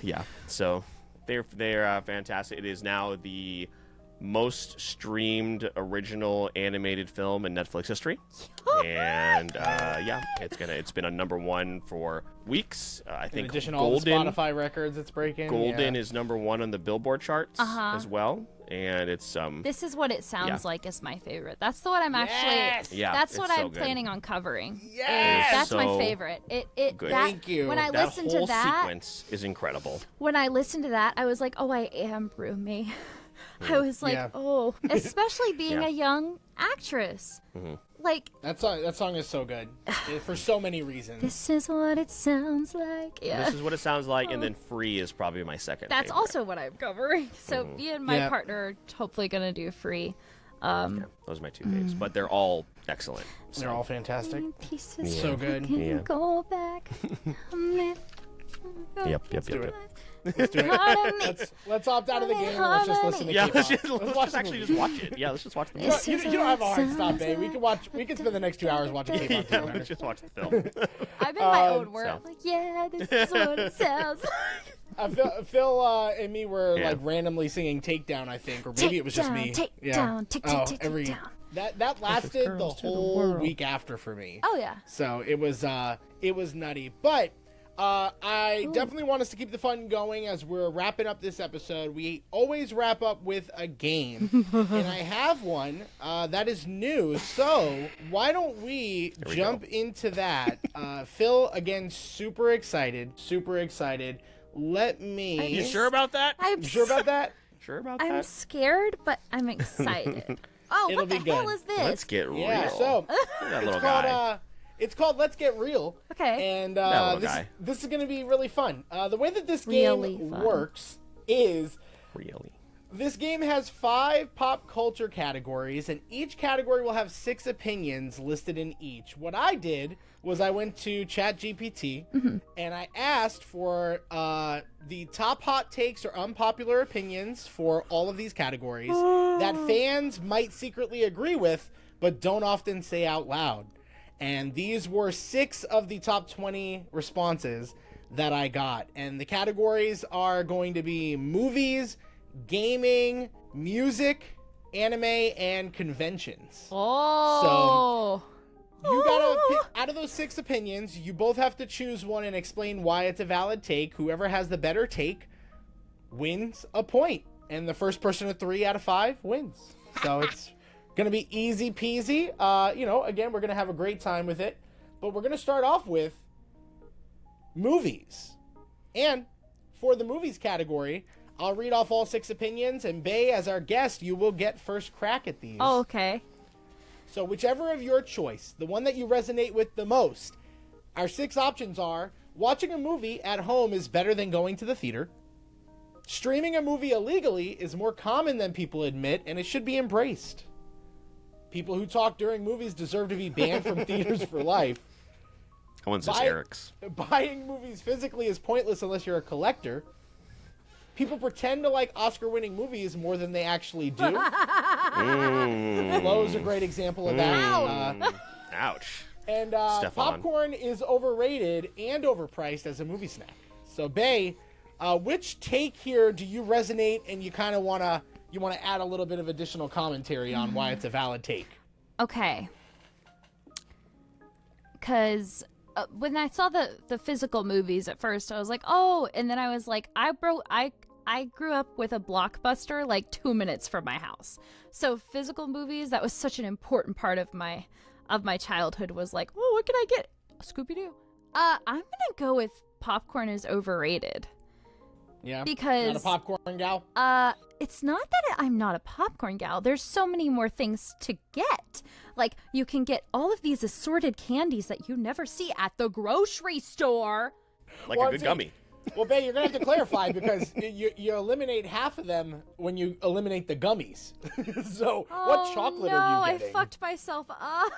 Yeah. So they're fantastic. It is now the most streamed original animated film in Netflix history, and yeah, it's been a #1 for weeks. I In think addition to all the Golden Spotify records it's breaking. Golden yeah. is #1 on the Billboard charts as well, and it's This is what it sounds Yeah. like is my favorite. That's the one I'm actually. Yeah, That's it's what so I'm good. planning on covering. Yes! That's my So favorite. It good. that, Thank you. When I that listened whole to that, sequence is incredible. when I listened to that, I was like, oh, I am Rumi. I was like, Yeah. oh, especially being Yeah. a young actress. Like, That song is so good for so many reasons. this is what it sounds like. Yeah. This is what it sounds like, and then Free is probably my second. That's favorite. also what I'm covering. So me and my Yeah. partner are hopefully going to do Free. Yeah, those are my two faves, but they're all excellent. They're all fantastic. Pieces So good. can Yeah. go back. Yep. do it. Let's do it. Let's opt out of the game and let's just listen to Yeah, K-pop. let's just watch the actually movie. just watch it. Yeah, let's just watch the You movie. don't, you don't have a hard stop, babe. We can spend the next 2 hours watching K-pop. Yeah, together. let's just watch the film. I'm in my own world. so. Like, yeah, this is what it sounds like. Phil and me were Yeah. like randomly singing "Takedown," I think, or maybe it was just me. Take yeah. down, take every down. that lasted the whole week after for me. Oh, yeah. So it was nutty. But I definitely want us to keep the fun going as we're wrapping up this episode. We always wrap up with a game, and I have one that is new. So why don't we jump into that? Phil, again, super excited. Let me. You sure about that? I'm Sure about that? Sure about I'm that? skerred, but I'm excited. Oh, It'll what the be hell good. is this? Let's get Yeah. real. So that little it's called guy. it's called Let's Get Real. Okay. And That little guy. this is going to be really fun. The way that this game Really fun. works is Really? this game has 5 pop culture categories, and each category will have 6 opinions listed in each. What I did was I went to ChatGPT and I asked for the top hot takes or unpopular opinions for all of these categories that fans might secretly agree with, but don't often say out loud. And these were 6 of the top 20 responses that I got. And the categories are going to be movies, gaming, music, anime, and conventions. Oh. You gotta pick, out of those 6 opinions, you both have to choose one and explain why it's a valid take. Whoever has the better take wins a point. And the first person to 3 out of 5 wins. So it's gonna be easy peasy. Again, we're gonna have a great time with it. But we're gonna start off with movies. And for the movies category, I'll read off all 6 opinions, and Bay, as our guest, you will get first crack at these. Oh, okay. So whichever of your choice, the one that you resonate with the most, our 6 options are: watching a movie at home is better than going to the theater. streaming a movie illegally is more common than people admit, and it should be embraced. People who talk during movies deserve to be banned from theaters for life. That one's just Eric's. Buying movies physically is pointless unless you're a collector. People pretend to like Oscar-winning movies more than they actually do. Flow's a great example of that. Ouch. And Stefan. popcorn is overrated and overpriced as a movie snack. So, Bay, which take here do you resonate, and you kind of want to add a little bit of additional commentary on why it's a valid take? Okay. Because when I saw the physical movies at first, I was like, oh, and then I was like, I grew up with a Blockbuster like 2 minutes from my house. So physical movies, that was such an important part of my childhood, was like, oh, what can I get? Scooby-Doo. I'm going to go with popcorn is overrated. Yeah. Because not a popcorn gal? It's not that I'm not a popcorn gal. There's so many more things to get. Like, you can get all of these assorted candies that you never see at the grocery store. Like a good gummy. Well, Bay, you're going to have to clarify, because you eliminate half of them when you eliminate the gummies. So, what chocolate are you getting? I fucked myself up.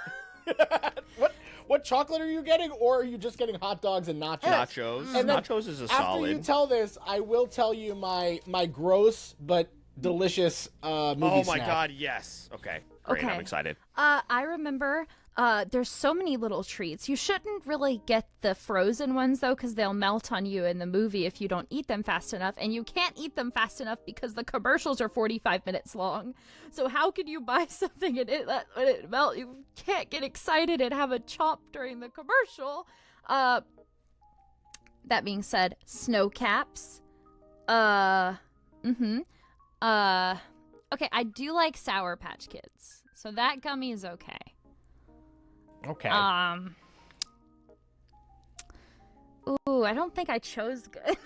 What chocolate are you getting, or are you just getting hot dogs and nachos? Nachos. And then Nachos is a after solid. you tell this, I will tell you my gross but delicious movie Oh my snack. God, yes. Okay, great. Okay. I'm excited. I remember there's so many little treats. You shouldn't really get the frozen ones, though, because they'll melt on you in the movie if you don't eat them fast enough. And you can't eat them fast enough because the commercials are 45 minutes long. So how can you buy something and let it melt? You can't get excited and have a chomp during the commercial. That being said, snow caps. Okay, I do like Sour Patch Kids. So that gummy is okay. Okay. Ooh, I don't think I chose good.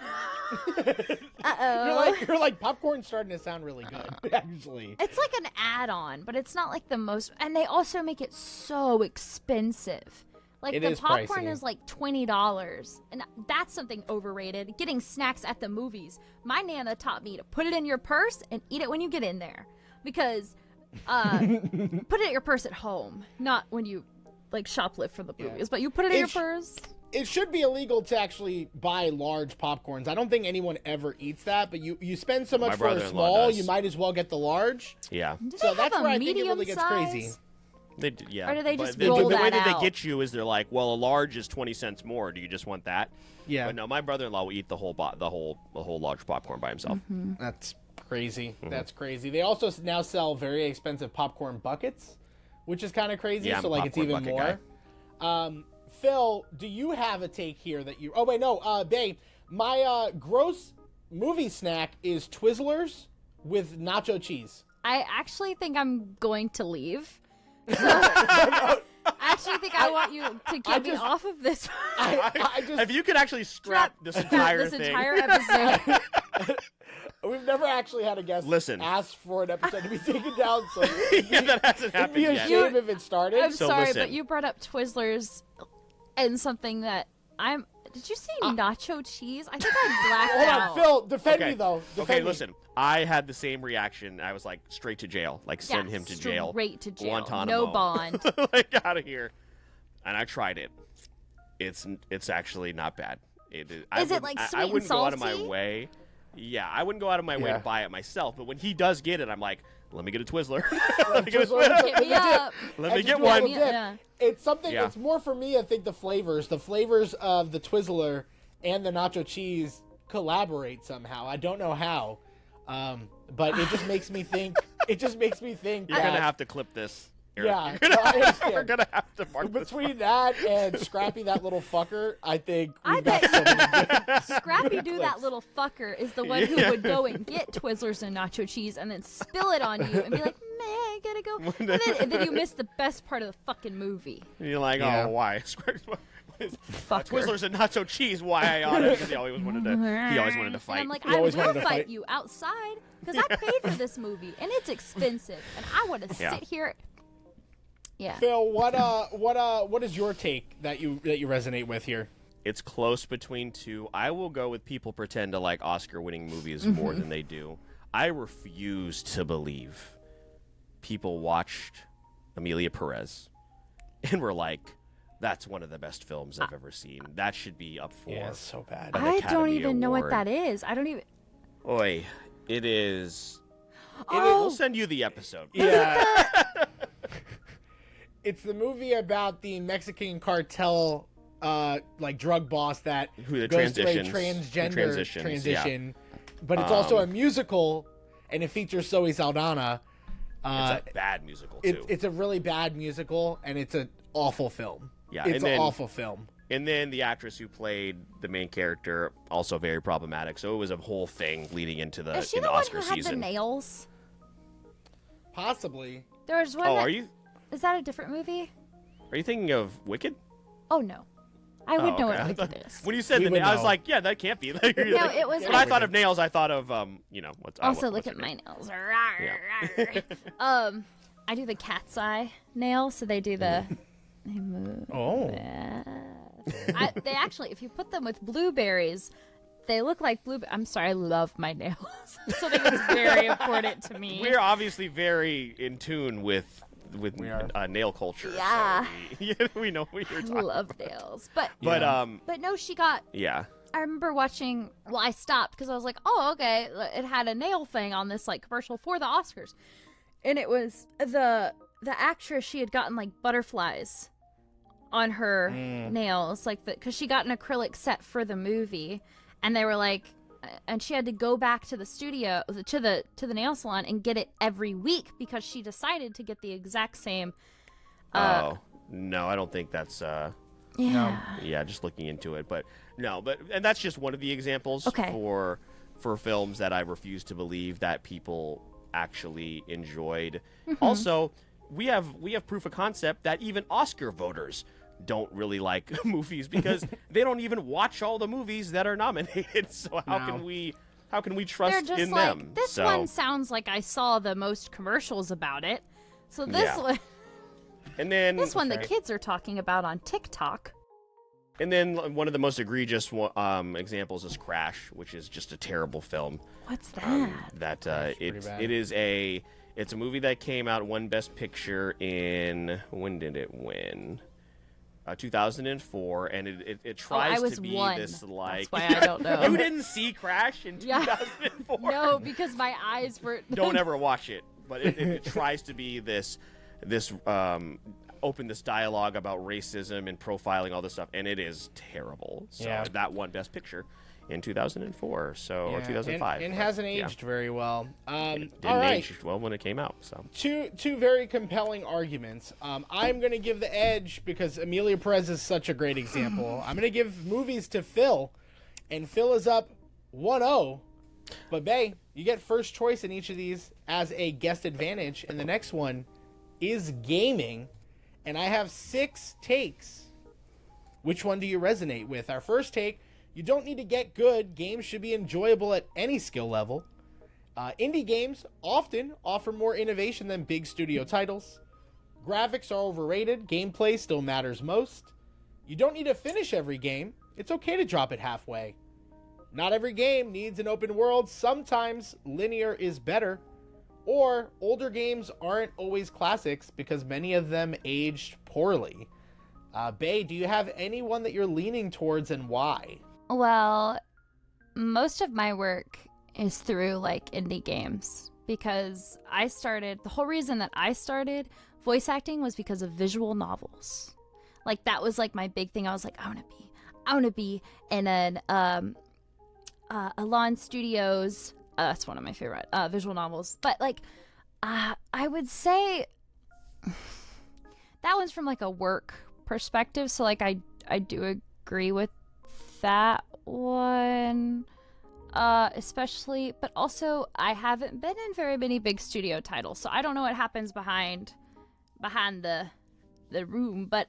You're like popcorn starting to sound really good, actually. It's like an add-on, but it's not like the most. And they also make it so expensive. Like It the is popcorn pricey. is like $20, and that's something overrated. Getting snacks at the movies. My Nana taught me to put it in your purse and eat it when you get in there, because put it in your purse at home, not when you like shoplift for the movies. But you put it in your purse. It should be illegal to actually buy large popcorns. I don't think anyone ever eats that, but you spend so much for a brother-in-law small, does. you might as well get the large. Yeah. Do So they that's have where a I think it medium really gets size? crazy. They do, yeah. Or do they But just the roll way that that out? they get you is they're like, well, a large is 20 cents more. Do you just want that? Yeah. But no, my brother-in-law will eat the whole large popcorn by himself. That's crazy. That's crazy. They also now sell very expensive popcorn buckets, which is kind of crazy. Yeah, So like it's popcorn even bucket more. Phil, do you have a take here that you? Oh wait, no. Babe, my gross movie snack is Twizzlers with nacho cheese. I actually think I'm going to leave. So, I actually think I want you to get me off of this. I just If you could actually scrap this entire this thing. entire episode. we've never actually had a guest Listen. ask for an episode to be taken down. So Yeah, that hasn't it'd happened be a yet. shame if it started. I'm So sorry, listen. but you brought up Twizzlers and something that Did you say nacho cheese? I think I blacked Hold out. on, Phil. Defend Okay. me though. Defend Okay, me. listen. I had the same reaction. I was like, straight to jail. Like, send Yeah, him to jail. Straight to jail. Guantanamo. No bond. Like, out of here. And I tried it. It's actually not bad. Is it, like, sweet I and wouldn't go out of my salty? way. Yeah, I wouldn't go out of my way to buy it myself. But when he does get it, I'm like, let me get a Twizzler. Let me get a Twizzler. Twizzler. Hit me up. Let And me just get do a little one. dip. Yeah. It's something. Yeah. It's more for me. I think the flavors of the Twizzler and the nacho cheese collaborate somehow. I don't know how, but it just makes me think. It just makes me think. You're that, going to have to clip this. Eric. Yeah, You're gonna no, I understand. we're going to have to mark this. Between that and Scrappy, that little fucker, I think I we've got bet so many good. Scrappy Doo, that little fucker, is the one who would go and get Twizzlers and nacho cheese and then spill it on you and be like, "Man, I gotta go." And then you miss the best part of the fucking movie. You're like, Yeah. oh, why? Fucker. Twizzlers and nacho cheese. Why I ought to? Because he always wanted to fight. And I'm like, He I always will wanted to fight fight. you outside because I paid for this movie and it's expensive and I want to Yeah. sit here. Yeah. Phil, what is your take that you resonate with here? It's close between two. I will go with people pretend to like Oscar-winning movies more than they do. I refuse to believe people watched Amelia Perez and were like, that's one of the best films I've ever seen. That should be up for Yeah, it's so bad. an I don't Academy even know what Award. that is. I don't even. Oi, it is. Oh. We'll send you the episode. Yeah. It's the movie about the Mexican cartel, like drug boss that Who the goes through a transitions- transgender the transitions, transition. But it's also a musical, and it features Zoe Saldana. It's a bad musical too. It's a really bad musical, and it's an awful film. Yeah, it's and an then- awful film. And then the actress who played the main character, also very problematic. So it was a whole thing leading into the, Is she in the the one Oscar who had season. the nails? Possibly. There was one. Oh, that- are you Is that a different movie? thinking of Wicked? Oh no, I would know okay. what Wicked is. When you said We the would I was know. like, yeah, that can't be. No, it was. When I thought of nails, I thought of what's Also, what's look her at name? my nails. I do the cat's eye nail, so they do the. They move. Oh. They actually, if you put them with blueberries, they look like blue. I'm sorry, I love my nails. Something that's very important to me. We're obviously very in tune with nail culture. Yeah. So we know what you're I talking love about. nails, but But no, she got. yeah. I remember watching. Well, I stopped because I was like, "Oh, okay." It had a nail thing on this like commercial for the Oscars, and it was the actress. She had gotten like butterflies on her nails, like because she got an acrylic set for the movie, and they were like, and she had to go back to the studio to the nail salon and get it every week because she decided to get the exact same. No, I don't think that's. Yeah. Yeah, just looking into it, and that's just one of the examples for films that I refuse to believe that people actually enjoyed. Also, we have proof of concept that even Oscar voters don't really like movies because they don't even watch all the movies that are nominated. So how can we trust They're just in like, them? this So, one sounds like I saw the most commercials about it. So this Yeah. one, and then this one the kids are talking about on TikTok. And then one of the most egregious examples is Crash, which is just a terrible film. What's that? It's bad. it's a movie that came out won Best Picture in, when did it win? 2004, and it tries I was to be one. this like. That's why I don't know. You didn't see Crash in Yeah. 2004. No, because my eyes were. Don't ever watch it. But it tries to be this open this dialogue about racism and profiling, all this stuff, and it is terrible. So that won Best Picture in 2004, or 2005. and but, hasn't aged very well. Didn't all right. age well when it came out. So Two very compelling arguments. I'm going to give the edge because Amelia Perez is such a great example. I'm going to give movies to Phil, and Phil is up 1-0. But Bay, you get first choice in each of these as a guest advantage, and the next one is gaming, and I have 6 takes. Which one do you resonate with? Our first take: you don't need to get good. Games should be enjoyable at any skill level. Indie games often offer more innovation than big studio titles. Graphics are overrated. Gameplay still matters most. You don't need to finish every game. It's okay to drop it halfway. Not every game needs an open world. Sometimes linear is better. Or older games aren't always classics because many of them aged poorly. Bay, do you have anyone that you're leaning towards and why? Well, most of my work is through like indie games because the whole reason that I started voice acting was because of visual novels. Like that was like my big thing. I was like, I want to be in an Elan Studios. That's one of my favorite visual novels. But like, I would say that one's from like a work perspective. So like, I do agree with that one, especially. But also, I haven't been in very many big studio titles, so I don't know what happens behind the room. But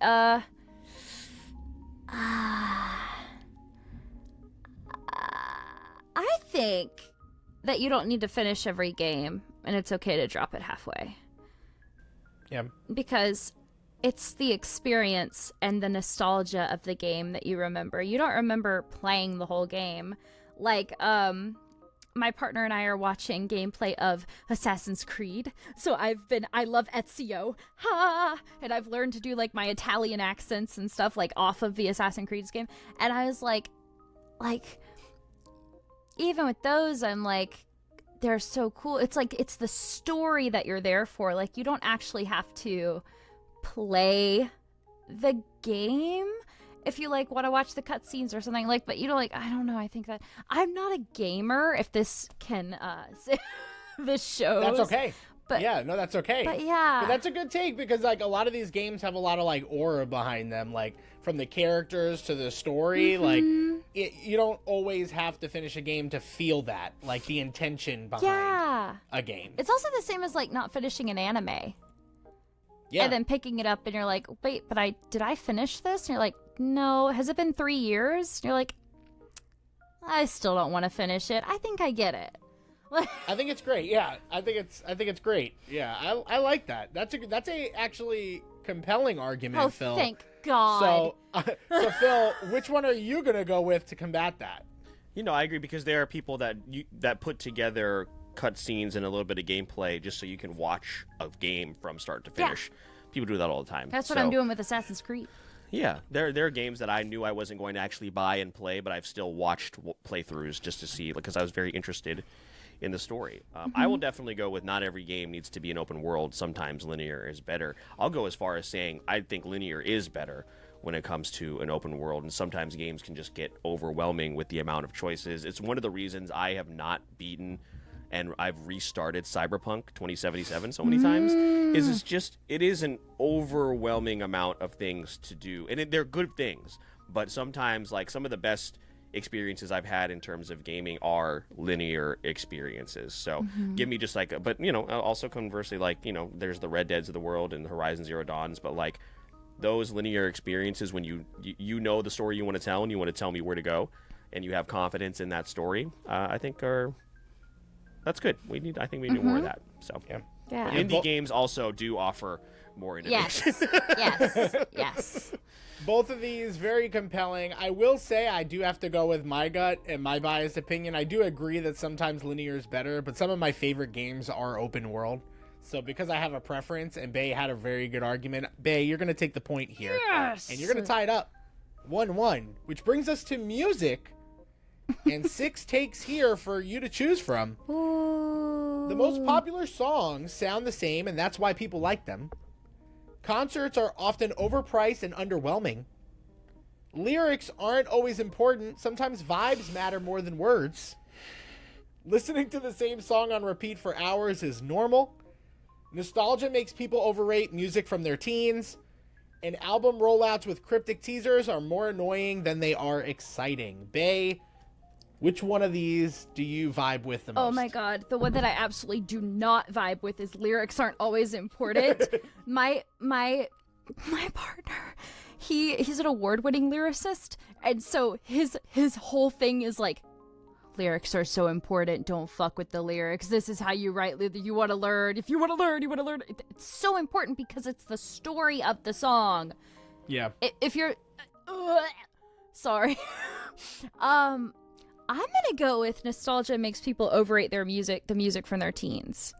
I think that you don't need to finish every game, and it's okay to drop it halfway. Yeah. Because it's the experience and the nostalgia of the game that you remember. You don't remember playing the whole game. Like, my partner and I are watching gameplay of Assassin's Creed. So I love Ezio. Ha! And I've learned to do like my Italian accents and stuff like off of the Assassin's Creed game. And I was like, even with those, I'm like, they're so cool. It's like, it's the story that you're there for. Like, you don't actually have to play the game if you like want to watch the cutscenes or something, like, but you know, like, I don't know, I think that I'm not a gamer, if this can this shows. That's okay. But yeah, no, that's okay. But yeah, but that's a good take, because like a lot of these games have a lot of like aura behind them, like from the characters to the story. Like you don't always have to finish a game to feel that, like the intention behind a game. It's also the same as like not finishing an anime. Yeah. And then picking it up and you're like, wait, but did I finish this? And you're like, no. Has it been 3 years? And you're like, I still don't want to finish it. I think I get it. I think it's great. Yeah, I think it's great. Yeah, I like that. That's a actually compelling argument, Phil. Thank God. So Phil, which one are you gonna go with to combat that? You know, I agree, because there are people that put together cutscenes and a little bit of gameplay just so you can watch a game from start to finish. Yeah. People do that all the time. That's what I'm doing with Assassin's Creed. Yeah, there are games that I knew I wasn't going to actually buy and play, but I've still watched playthroughs just to see, because I was very interested in the story. I will definitely go with not every game needs to be an open world. Sometimes linear is better. I'll go as far as saying I think linear is better when it comes to an open world, and sometimes games can just get overwhelming with the amount of choices. It's one of the reasons I have not beaten and I've restarted Cyberpunk 2077 so many times, it is an overwhelming amount of things to do. And they're good things, but sometimes, like, some of the best experiences I've had in terms of gaming are linear experiences. So give me just like, but, you know, also conversely, like, you know, there's the Red Deads of the world and Horizon Zero Dawns, but like those linear experiences when you know the story you want to tell and you want to tell me where to go and you have confidence in that story, I think that's good. I think we need more of that. So yeah. But indie games also do offer more innovation. Yes. Both of these very compelling. I will say I do have to go with my gut and my biased opinion. I do agree that sometimes linear is better, but some of my favorite games are open world. So because I have a preference, and Bay had a very good argument, Bay, you're going to take the point here. Yes. And you're going to tie it up 1-1, which brings us to music. And 6 takes here for you to choose from. Ooh. The most popular songs sound the same, and that's why people like them. Concerts are often overpriced and underwhelming. Lyrics aren't always important. Sometimes vibes matter more than words. Listening to the same song on repeat for hours is normal. Nostalgia makes people overrate music from their teens. And album rollouts with cryptic teasers are more annoying than they are exciting. Bay, which one of these do you vibe with the most? Oh my God. The one that I absolutely do not vibe with is lyrics aren't always important. my partner, he's an award-winning lyricist, and so his whole thing is like, lyrics are so important, don't fuck with the lyrics. This is how you write. You want to learn. If you want to learn, you want to learn. It's so important because it's the story of the song. Yeah. If you're sorry. I'm gonna go with nostalgia makes people overrate the music from their teens.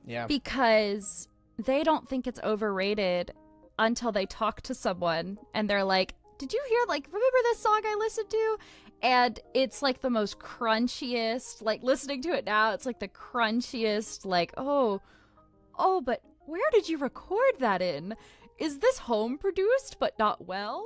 Yeah. Because they don't think it's overrated until they talk to someone and they're like, did you hear, like, remember this song I listened to? And it's like the most crunchiest, like, listening to it now, it's like the crunchiest, like, oh, but where did you record that in? Is this home produced but not well?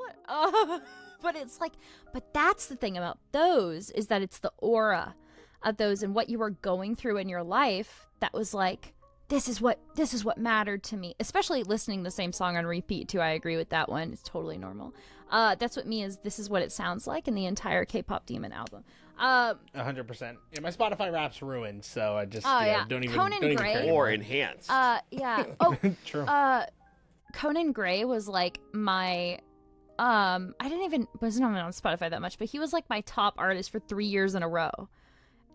But it's like, but that's the thing about those, is that it's the aura of those and what you were going through in your life that was like, this is what mattered to me. Especially listening the same song on repeat too. I agree with that one. It's totally normal. That's what this is what it sounds like in the entire K-pop Demon album. 100%. Yeah, my Spotify Rap's ruined, so I just don't even Conan don't Gray. even care Or anymore. enhanced. Yeah. Oh, True. Conan Gray was like my wasn't even on Spotify that much, but he was like my top artist for 3 years in a row.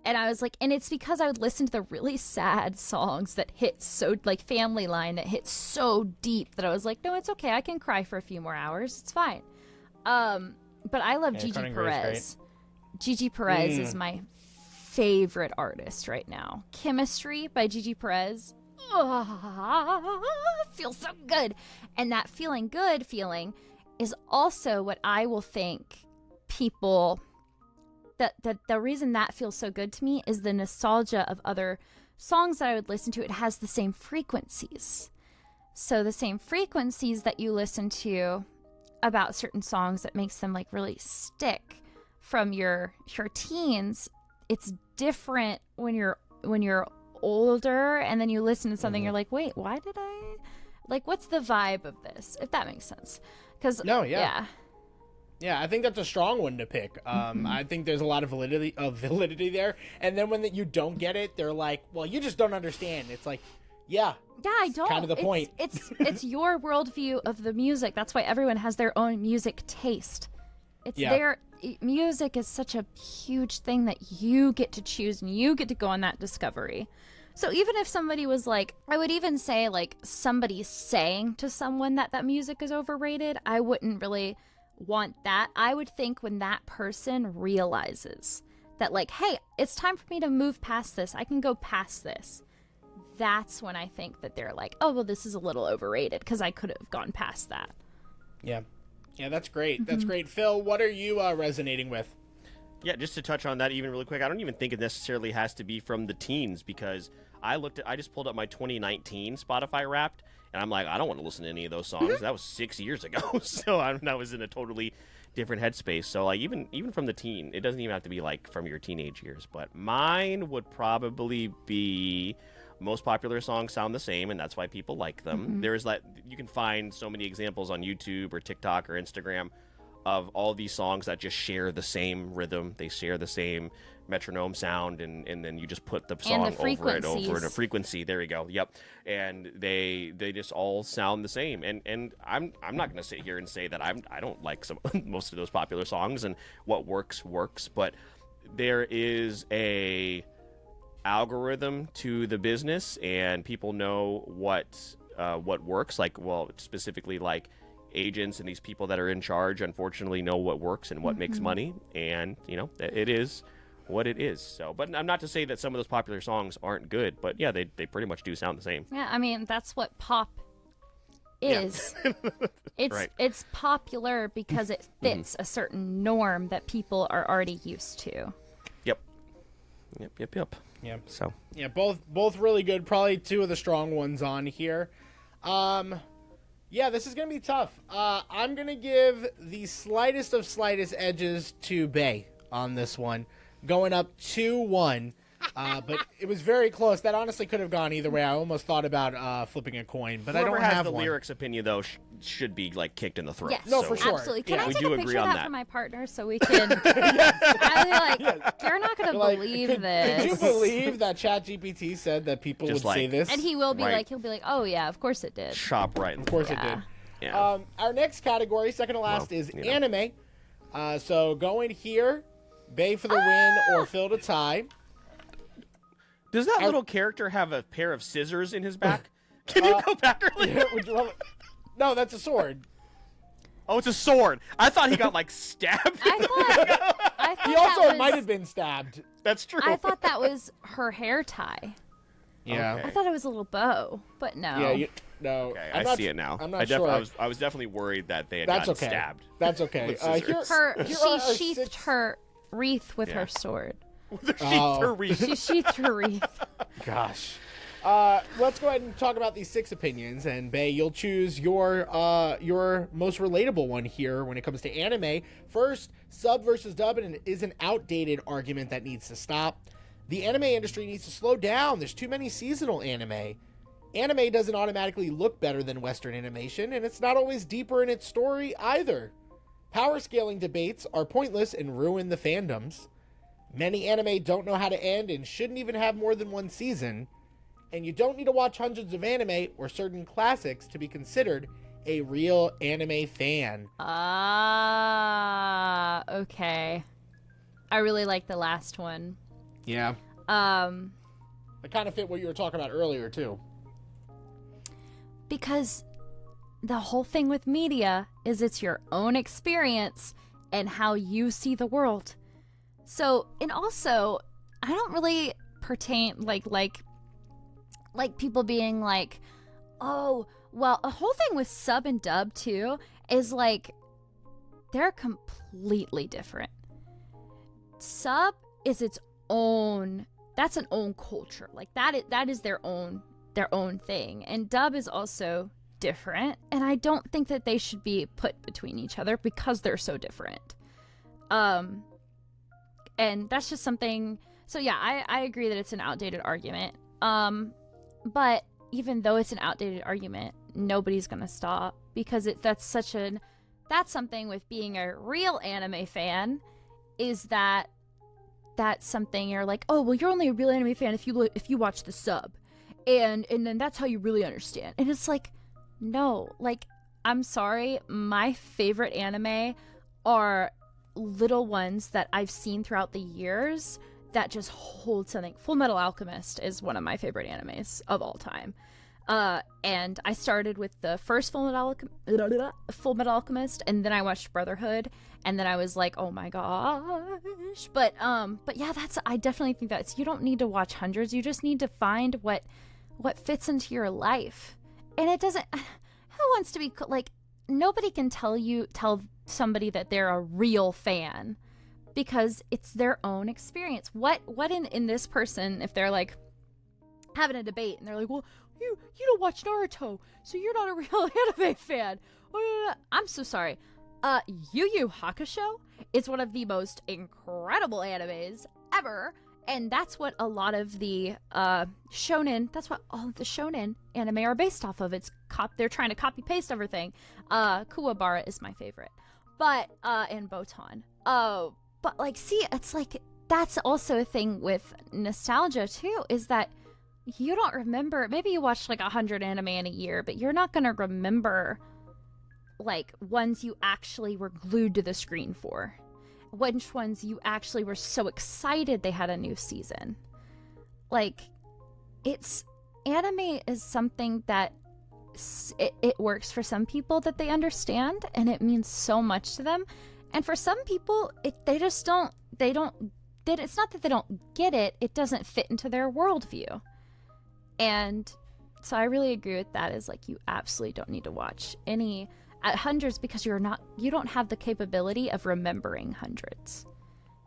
And I was like, and it's because I would listen to the really sad songs that hit so, like Family Line, that hit so deep that I was like, no, it's okay. I can cry for a few more hours. It's fine. But I love Gigi Perez. Gigi Perez is my favorite artist right now. Chemistry by Gigi Perez. Feels so good. And that feeling good feeling is also what I will think people... The reason that feels so good to me is the nostalgia of other songs that I would listen to. It has the same frequencies. So the same frequencies that you listen to about certain songs that makes them like really stick from your teens, it's different when you're older, and then you listen to something, you're like, wait, why did I like, what's the vibe of this, if that makes sense? Because Yeah, I think that's a strong one to pick. I think there's a lot of validity there. And then when you don't get it, they're like, well, you just don't understand. It's like, yeah, I don't. Kind of the point. It's your worldview of the music. That's why everyone has their own music taste. It's their music is such a huge thing that you get to choose and you get to go on that discovery. So even if somebody was like, I would even say like somebody saying to someone that music is overrated, I wouldn't really want that. I would think when that person realizes that like, hey, it's time for me to move past this, I can go past this, that's when I think that they're like, oh well, this is a little overrated because I could have gone past that. Yeah, that's great. That's great. Phil, what are you resonating with? Yeah, just to touch on that even really quick, I don't even think it necessarily has to be from the teens, because I just pulled up my 2019 Spotify Wrapped, and I'm like, I don't want to listen to any of those songs. That was 6 years ago, so I was in a totally different headspace. So like even from the teen, it doesn't even have to be like from your teenage years. But mine would probably be most popular songs sound the same, and that's why people like them. There's you can find so many examples on YouTube or TikTok or Instagram of all these songs that just share the same rhythm. They share the same metronome sound, and then you just put the song over it, over a frequency. There you go. Yep. And they just all sound the same. And I'm not going to sit here and say that I don't like most of those popular songs, and what works, but there is a algorithm to the business, and people know what works. Like, well, specifically like agents and these people that are in charge, unfortunately, know what works and what makes money, and it is what it is. So, but I'm not to say that some of those popular songs aren't good, but yeah, they pretty much do sound the same. Yeah, I mean, that's what pop is. Right. It's popular because it fits a certain norm that people are already used to. Yep. Yeah. So. Yeah, both really good. Probably two of the strong ones on here. Yeah, this is going to be tough. I'm going to give the slightest of slightest edges to Bay on this one, going up 2-1. But it was very close. That honestly could have gone either way. I almost thought about flipping a coin, but Whoever I don't has have the one. lyrics opinion, though, should be like kicked in the throat. Yes, No, for sure. absolutely. Can Yeah. I We take do a agree picture of on that that. for my partner so we can? I was like, you're not gonna Like, believe this. Could you believe that ChatGPT said that people Just would say like- this? And he'll be Right. like, oh yeah, of course it did. Chop right in Of the course throat. it did. Yeah. Our next category, second to last, Well, is you know. anime. So going here, Bay for the win or Phil to tie. Does that little character have a pair of scissors in his back? Can you go back earlier? Would you love it? No, that's a sword. Oh, it's a sword. I thought he got like stabbed. I thought He that also was, might have been stabbed. That's true. I thought that was her hair tie. Yeah. Okay. I thought it was a little bow, but no. Yeah. No. Okay, I'm I not see it now. I'm not sure. I was definitely worried that they had That's gotten okay. stabbed. That's okay. With scissors. Here are our She sheathed six- her wreath with Yeah. her sword. Her wreath. She sheathed her wreath. Gosh. Let's go ahead and talk about these 6 opinions, and Bay, you'll choose your most relatable one here when it comes to anime. First, sub versus dub is an outdated argument that needs to stop. The anime industry needs to slow down. There's too many seasonal anime. Anime doesn't automatically look better than Western animation, and it's not always deeper in its story either. Power scaling debates are pointless and ruin the fandoms. Many anime don't know how to end and shouldn't even have more than one season. And you don't need to watch hundreds of anime or certain classics to be considered a real anime fan. Okay. I really like the last one. Yeah. It kind of fit what you were talking about earlier, too. Because the whole thing with media is it's your own experience and how you see the world. So, and also, I don't really pertain like people being like, oh, well, a whole thing with sub and dub too is like they're completely different. Sub is its own, that's an own culture. Like that is their own thing. And dub is also different, and I don't think that they should be put between each other because they're so different. And that's just something. So yeah, I agree that it's an outdated argument. But even though it's an outdated argument, nobody's gonna stop because that's something with being a real anime fan, is that's something you're like, oh well, you're only a real anime fan if you watch the sub, and then that's how you really understand. And it's like, no, like, I'm sorry, my favorite anime are little ones that I've seen throughout the years that just hold something. Full Metal Alchemist is one of my favorite animes of all time. And I started with the first Full Metal Alchemist, and then I watched Brotherhood, and then I was like, oh my gosh. But yeah, I definitely think you don't need to watch hundreds. You just need to find what fits into your life. And it doesn't, who wants to be, like, nobody can tell somebody that they're a real fan because it's their own experience. What in this person, if they're like having a debate and they're like, well, you don't watch Naruto, so you're not a real anime fan. I'm so sorry. Yu Yu Hakusho is one of the most incredible animes ever. And that's what a lot of the shonen, that's what all of the shonen anime are based off of. They're trying to copy paste everything. Kuwabara is my favorite. But, and Botan. But like, see, it's like, that's also a thing with nostalgia too, is that you don't remember, maybe you watched like 100 anime in a year, but you're not going to remember like ones you actually were glued to the screen for. Which ones you actually were so excited they had a new season. Like, anime is something that it works for some people that they understand, and it means so much to them. And for some people, it's not that they don't get it, it doesn't fit into their worldview. And so I really agree with that, is like, you absolutely don't need to watch any hundreds because you don't have the capability of remembering hundreds.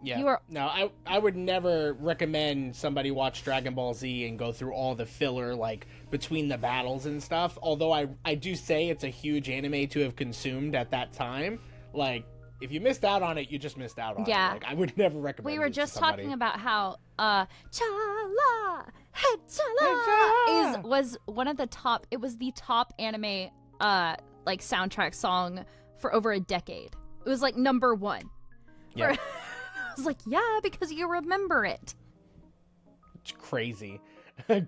Yeah. No, I would never recommend somebody watch Dragon Ball Z and go through all the filler, like, between the battles and stuff. Although I do say it's a huge anime to have consumed at that time. Like, if you missed out on it, you just missed out on it. Like, I would never recommend it. We were just talking about how Chala, hey Chala was one of the top. It was the top anime like soundtrack song for over a decade. It was like number one. Yeah. I was like, yeah, because you remember it. It's crazy.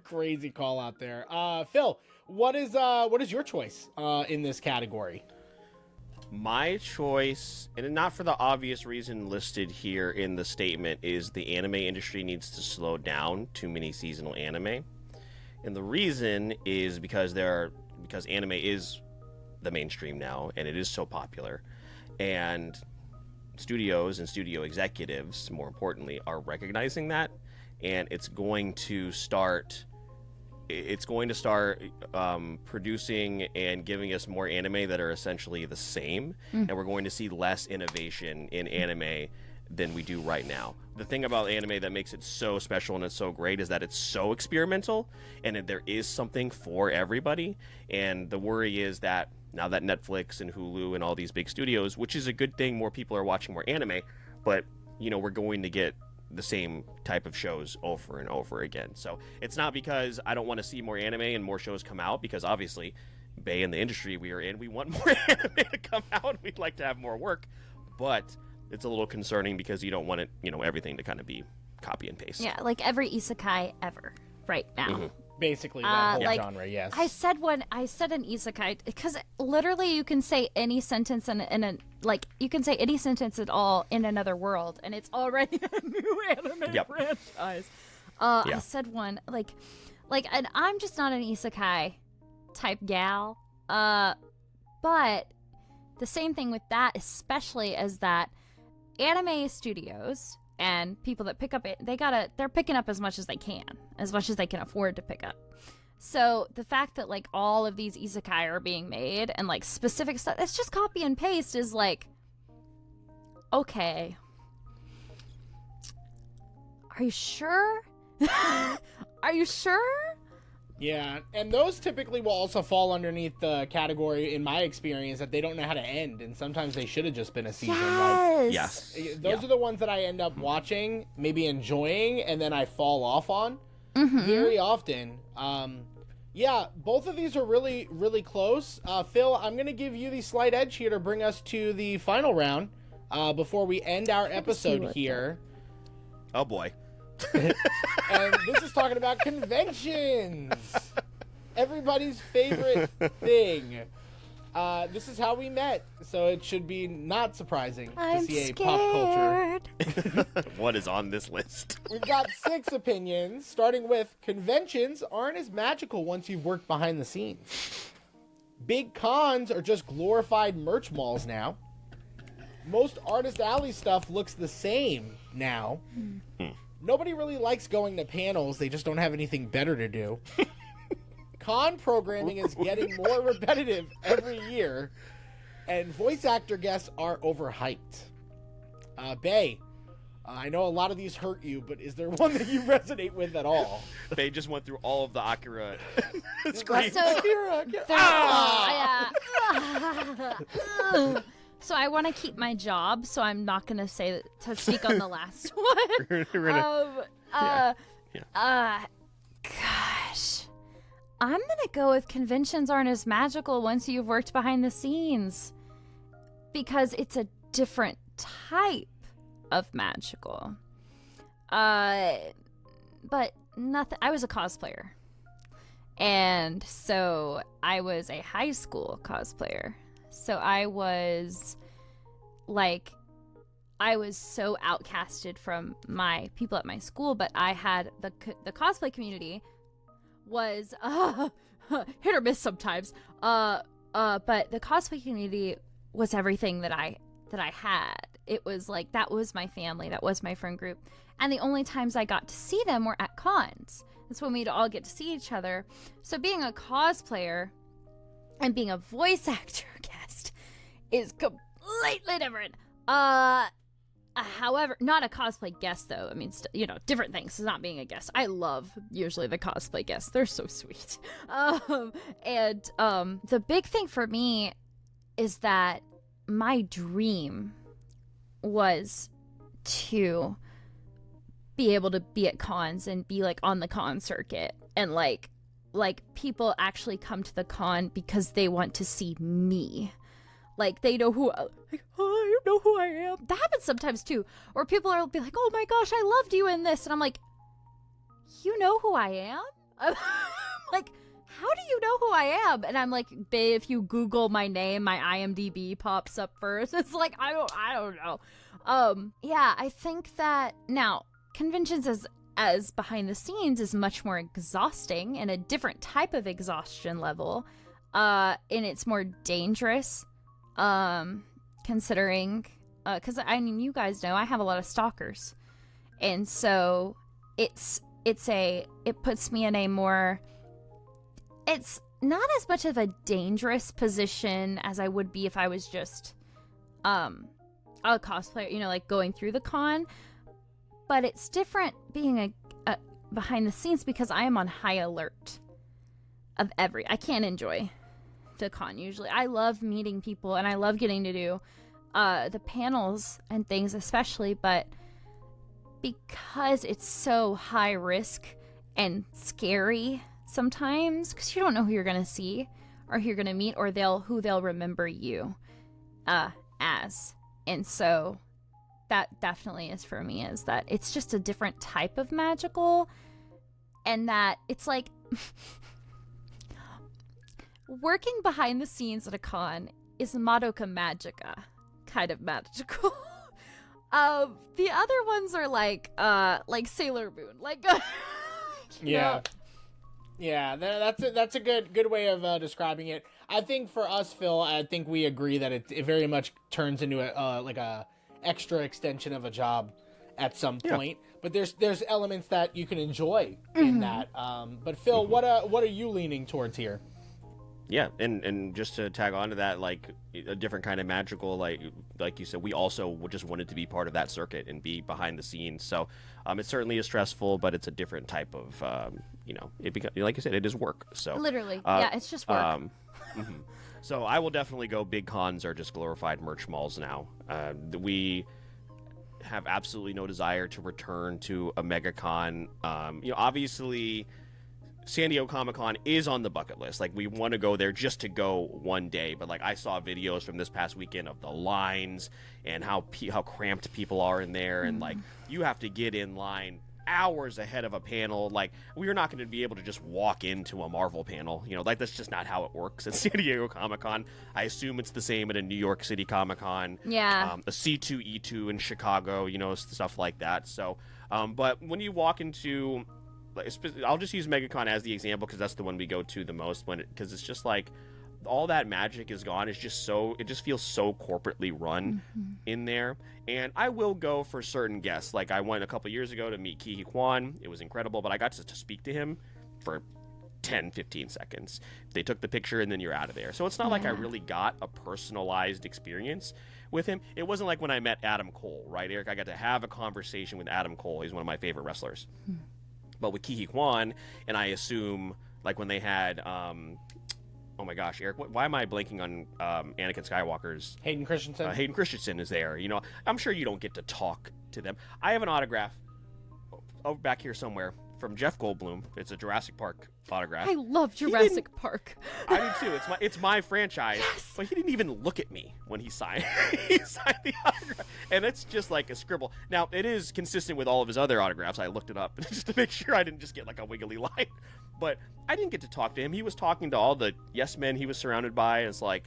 Crazy call out there. Phil, what is your choice in this category? My choice, and not for the obvious reason listed here in the statement, is the anime industry needs to slow down too many seasonal anime. And the reason is because anime is the mainstream now, and it is so popular. And studios and studio executives, more importantly, are recognizing that, and it's going to start producing and giving us more anime that are essentially the same, and we're going to see less innovation in anime than we do right now. The thing about anime that makes it so special and it's so great is that it's so experimental, and there is something for everybody. And the worry is that now that Netflix and Hulu and all these big studios, which is a good thing, more people are watching more anime, but we're going to get the same type of shows over and over again. So it's not because I don't want to see more anime and more shows come out, because obviously, Bay and the industry we are in, we want more anime to come out. We'd like to have more work, but it's a little concerning because you don't want it, everything to kind of be copy and paste. Yeah, like every isekai ever right now. basically that whole like, genre. Yes. I said an isekai because literally you can say any sentence in a like you can say any sentence at all in another world, and it's already a new anime franchise. I said one like, and I'm just not an isekai type gal. But the same thing with that, especially, is that anime studios and people that pick up it, they're picking up as much as they can afford to pick up. So the fact that like all of these isekai are being made and like specific stuff, it's just copy and paste is like, okay, are you sure? Are you sure? Yeah, and those typically will also fall underneath the category, in my experience, that they don't know how to end, and sometimes they should have just been a season. Yes. Those are the ones that I end up watching, maybe enjoying, and then I fall off on very often. Yeah, both of these are really, really close. Phil, I'm going to give you the slight edge here to bring us to the final round before we end our episode here. Oh, boy. And this is talking about conventions. Everybody's favorite thing. This is how we met, so it should be not surprising to see a pop culture. What is on this list? We've got 6 opinions, starting with conventions aren't as magical once you've worked behind the scenes. Big cons are just glorified merch malls now. Most Artist Alley stuff looks the same now. Nobody really likes going to panels. They just don't have anything better to do. Con programming is getting more repetitive every year. And voice actor guests are overhyped. Bay, I know a lot of these hurt you, but is there one that you resonate with at all? They just went through all of the Akira screens. So I want to keep my job, so I'm not going to speak on the last one. Gosh. I'm going to go with conventions aren't as magical once you've worked behind the scenes. Because it's a different type of magical. But nothing. I was a cosplayer. And so I was a high school cosplayer. So I was so outcasted from my people at my school, but I had the cosplay community was hit or miss sometimes. But the cosplay community was everything that I had. It was like that was my family, that was my friend group, and the only times I got to see them were at cons. That's when we'd all get to see each other. So being a cosplayer and being a voice actor guest is completely different. However, not a cosplay guest though. I mean, different things. It's not being a guest. I love usually the cosplay guests. They're so sweet. The big thing for me is that my dream was to be able to be at cons and be like on the con circuit and like people actually come to the con because they want to see me. Like they know who, you know who I am. That happens sometimes too. Or people will be like, oh my gosh, I loved you in this. And I'm like, you know who I am? I'm like, how do you know who I am? And I'm like, babe, if you Google my name, my IMDb pops up first. It's like, I don't know. Yeah, I think that now conventions as behind the scenes is much more exhausting and a different type of exhaustion level. And it's more dangerous. Considering, cause I mean, you guys know I have a lot of stalkers. And so it puts me in a more, it's not as much of a dangerous position as I would be if I was just, a cosplayer, like going through the con, but it's different being a behind the scenes because I am on high alert of I can't enjoy the con usually. I love meeting people and I love getting to do the panels and things especially, but because it's so high risk and scary sometimes because you don't know who you're gonna see or who you're gonna meet or who they'll remember you as. And so that definitely is for me, is that it's just a different type of magical, and that it's like Working behind the scenes at a con is Madoka Magica, kind of magical. The other ones are like Sailor Moon, like Yeah. Yeah, that's a good way of describing it. I think for us, Phil, I think we agree that it very much turns into a extra extension of a job at some point. But there's elements that you can enjoy in that. But Phil, what are you leaning towards here? Yeah, and just to tag on to that, like a different kind of magical, like you said, we also just wanted to be part of that circuit and be behind the scenes. So it certainly is stressful, but it's a different type of, like you said, it is work. So literally, yeah, it's just work. So I will definitely go. Big cons are just glorified merch malls now. We have absolutely no desire to return to a MegaCon. Obviously, San Diego Comic-Con is on the bucket list. Like, we want to go there just to go one day. But, like, I saw videos from this past weekend of the lines and how cramped people are in there. And, like, you have to get in line hours ahead of a panel. Like, we're not going to be able to just walk into a Marvel panel. Like, that's just not how it works at San Diego Comic-Con. I assume it's the same at a New York City Comic-Con. Yeah. A C2E2 in Chicago, stuff like that. So, but when you walk into... I'll just use MegaCon as the example because that's the one we go to the most because it's just like all that magic is gone. It just feels so corporately run in there. And I will go for certain guests. Like, I went a couple years ago to meet Ki Kwan. It was incredible, but I got to speak to him for 10-15 seconds. They took the picture and then you're out of there. So it's not like I really got a personalized experience with him. It wasn't like when I met Adam Cole, right, Eric? I got to have a conversation with Adam Cole. He's one of my favorite wrestlers. But with Ki Kwan, and I assume, like, when they had, oh my gosh, Eric, why am I blanking on Anakin Skywalker's... Hayden Christensen? Hayden Christensen is there. I'm sure you don't get to talk to them. I have an autograph back here somewhere from Jeff Goldblum. It's a Jurassic Park autograph. I love Jurassic Park. I do too. It's my franchise. Yes. But he didn't even look at me when he signed. He signed the autograph, and it's just like a scribble. Now it is consistent with all of his other autographs. I looked it up just to make sure I didn't just get like a wiggly line. But I didn't get to talk to him. He was talking to all the yes men he was surrounded by. And it's like,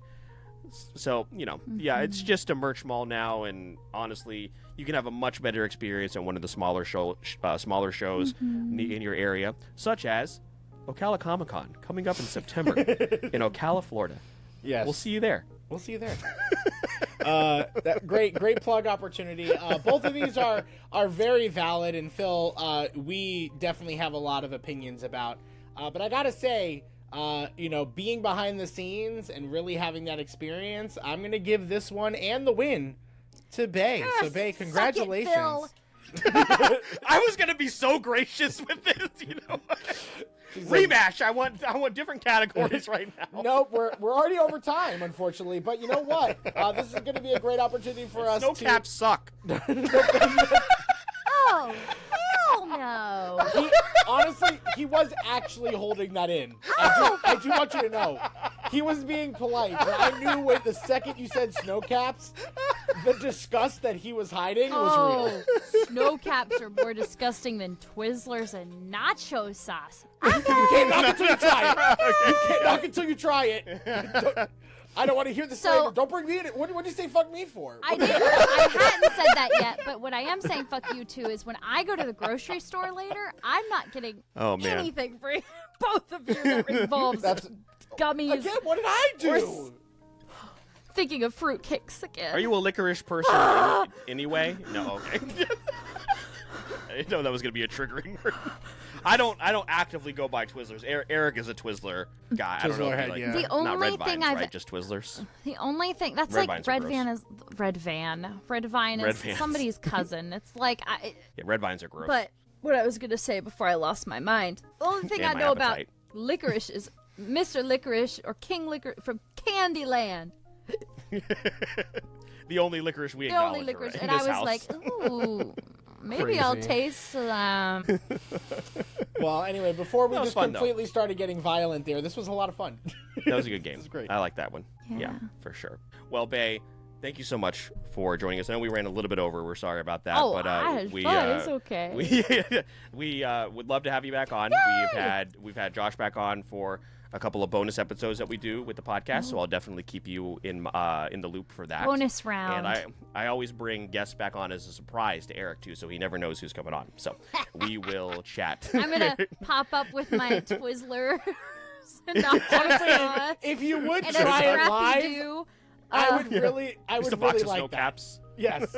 so yeah, it's just a merch mall now, and honestly, you can have a much better experience at one of the smaller shows in your area, such as Ocala Comic Con coming up in September in Ocala, Florida. Yes, we'll see you there. We'll see you there. That great plug opportunity. Both of these are very valid, and Phil, we definitely have a lot of opinions about. But I gotta say, being behind the scenes and really having that experience, I'm gonna give this one and the win to Bay. So Bay, congratulations. Suck it, Phil. I was gonna be so gracious with this, Rematch. I want different categories right now. Nope, we're already over time, unfortunately. But you know what? This is going to be a great opportunity for us. Snow caps suck. Oh, hell no. Honestly, he was actually holding that in. I do want you to know. He was being polite, but I knew the second you said snow caps, the disgust that he was hiding was real. Snow caps are more disgusting than Twizzlers and nacho sauce. You can't knock until you try it. You can't knock until you try it. I don't want to hear the slander. Don't bring me in it. What did you say fuck me for? I hadn't said that yet, but what I am saying fuck you to is when I go to the grocery store later, I'm not getting anything for both of you that involves gummies. Again, what did I do? Thinking of fruitcakes again. Are you a licorice person anyway? No, okay. I didn't know that was going to be a triggering word. I don't actively go by Twizzlers. Eric is a Twizzler guy. I don't know. Head, yeah. The only not Red thing Vines, right? Just Twizzlers. The only thing that's Red like Vines are Red Van gross. is Red Van. Red Vine is somebody's cousin. It's like Red Vines are gross. But what I was gonna say before I lost my mind, the only thing I know about licorice is Mr. Licorice or King Licorice from Candyland. The only licorice we The acknowledge. only licorice, in and this I was house. like, ooh. Maybe Crazy. I'll taste them. Well, anyway, before we just fun, completely started getting violent there, this was a lot of fun. That was a good game. This is great. I like that one. Yeah, for sure. Well, Bay, thank you so much for joining us. I know we ran a little bit over. We're sorry about that. Oh, but I had we fun. It's okay. we would love to have you back on. We've had Josh back on for a couple of bonus episodes that we do with the podcast, so I'll definitely keep you in the loop for that. Bonus round. And I always bring guests back on as a surprise to Eric too, so he never knows who's coming on. So we will chat. I'm gonna pop up with my Twizzlers and nachos If you would and try a it live, Scrappy-Doo. I would really Just a box of like snow that. caps. Yes.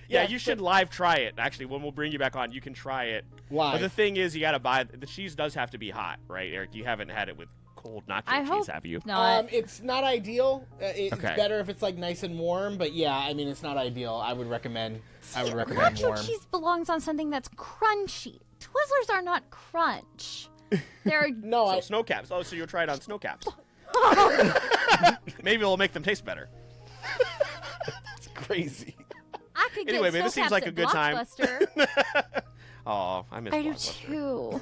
Yeah, you should live try it. Actually, when we'll bring you back on, you can try it. Live. But the thing is, you got to buy the cheese. Does have to be hot, right, Eric? You haven't had it with cold nacho I cheese, hope have you? not. It's not ideal. It's Okay. better if it's like nice and warm, but yeah, I mean it's not ideal. I would recommend Nacho warm. cheese belongs on something that's crunchy. Twizzlers are not crunch. They're No, So I snow caps. Oh, so you'll try it on snow caps. Maybe it'll make them taste better. it's crazy. I could get Anyway, man, snow this seems caps like a at good time. Blockbuster. Oh, I miss I do Blockbuster. too.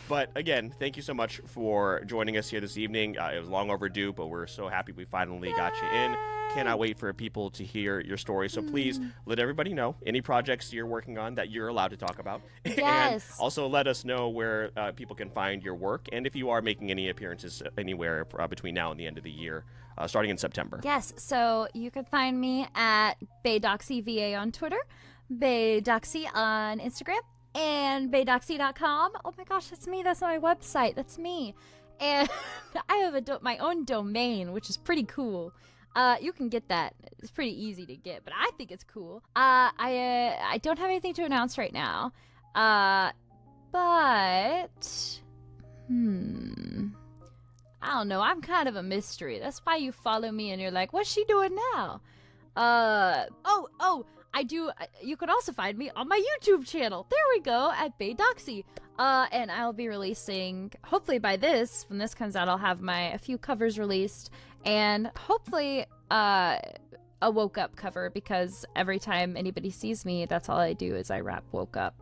But again, thank you so much for joining us here this evening. It was long overdue, but we're so happy we finally got you in. Cannot wait for people to hear your story. So please let everybody know any projects you're working on that you're allowed to talk about. Yes. And also let us know where people can find your work and if you are making any appearances anywhere between now and the end of the year, starting in September. Yes, so you can find me at Bay Doxey VA on Twitter, Bay Doxey on Instagram, and baydoxey.com. Oh my gosh, that's me. That's my website. That's me. And I have my own domain, which is pretty cool. You can get that. It's pretty easy to get, but I think it's cool. I don't have anything to announce right now. But I don't know. I'm kind of a mystery. That's why you follow me and you're like, what's she doing now? I do. You can also find me on my YouTube channel. There we go, at Bay Doxey. And I'll be releasing, hopefully by when this comes out, I'll have a few covers released. And hopefully a woke up cover, because every time anybody sees me, that's all I do is I rap woke up.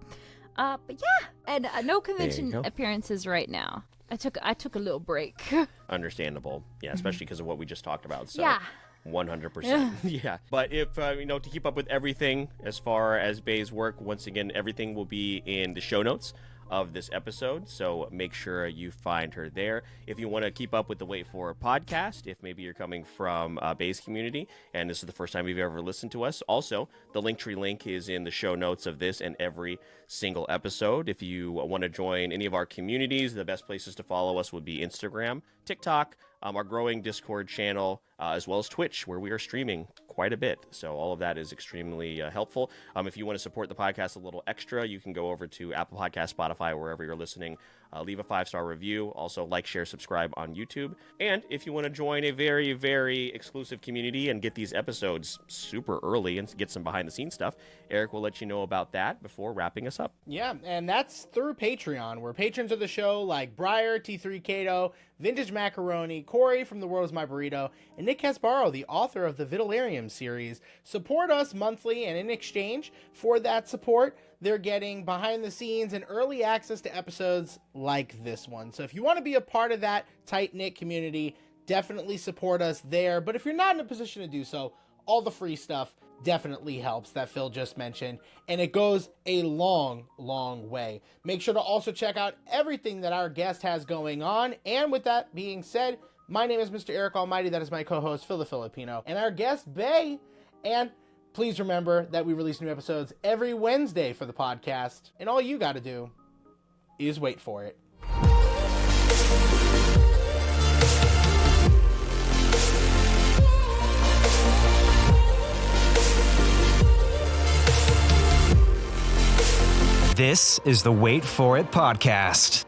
But yeah, and no convention appearances right now. I took a little break. Understandable. Yeah, especially because of what we just talked about. So. Yeah. 100%. Yeah. But if, to keep up with everything as far as Bay's work, once again, everything will be in the show notes of this episode, so make sure you find her there. If you want to keep up with the Wait For It podcast, if maybe you're coming from Bay's community and this is the first time you've ever listened to us, also the Linktree link is in the show notes of this and every single episode. If you want to join any of our communities, the best places to follow us would be Instagram, TikTok, our growing Discord channel, as well as Twitch, where we are streaming quite a bit. So all of that is extremely helpful. If you want to support the podcast a little extra, you can go over to Apple Podcasts, Spotify, wherever you're listening. Leave a 5-star review. Also, like, share, subscribe on YouTube. And if you want to join a very, very exclusive community and get these episodes super early and get some behind-the-scenes stuff, Eric will let you know about that before wrapping us up. Yeah, and that's through Patreon, where patrons of the show like Briar, T3 Kato, Vintage Macaroni, Corey from The World Is My Burrito, and Nick Casparo, the author of the Vitellarium series, support us monthly, and in exchange for that support, they're getting behind the scenes and early access to episodes like this one. So if you want to be a part of that tight-knit community, definitely support us there. But if you're not in a position to do so, all the free stuff definitely helps that Phil just mentioned, and it goes a long, long way. Make sure to also check out everything that our guest has going on. And with that being said, my name is Mr. Eric Almighty. That is my co-host, Phil the Filipino, and our guest, Bay. And please remember that we release new episodes every Wednesday for the podcast, and all you got to do is wait for it. This is the Wait For It podcast.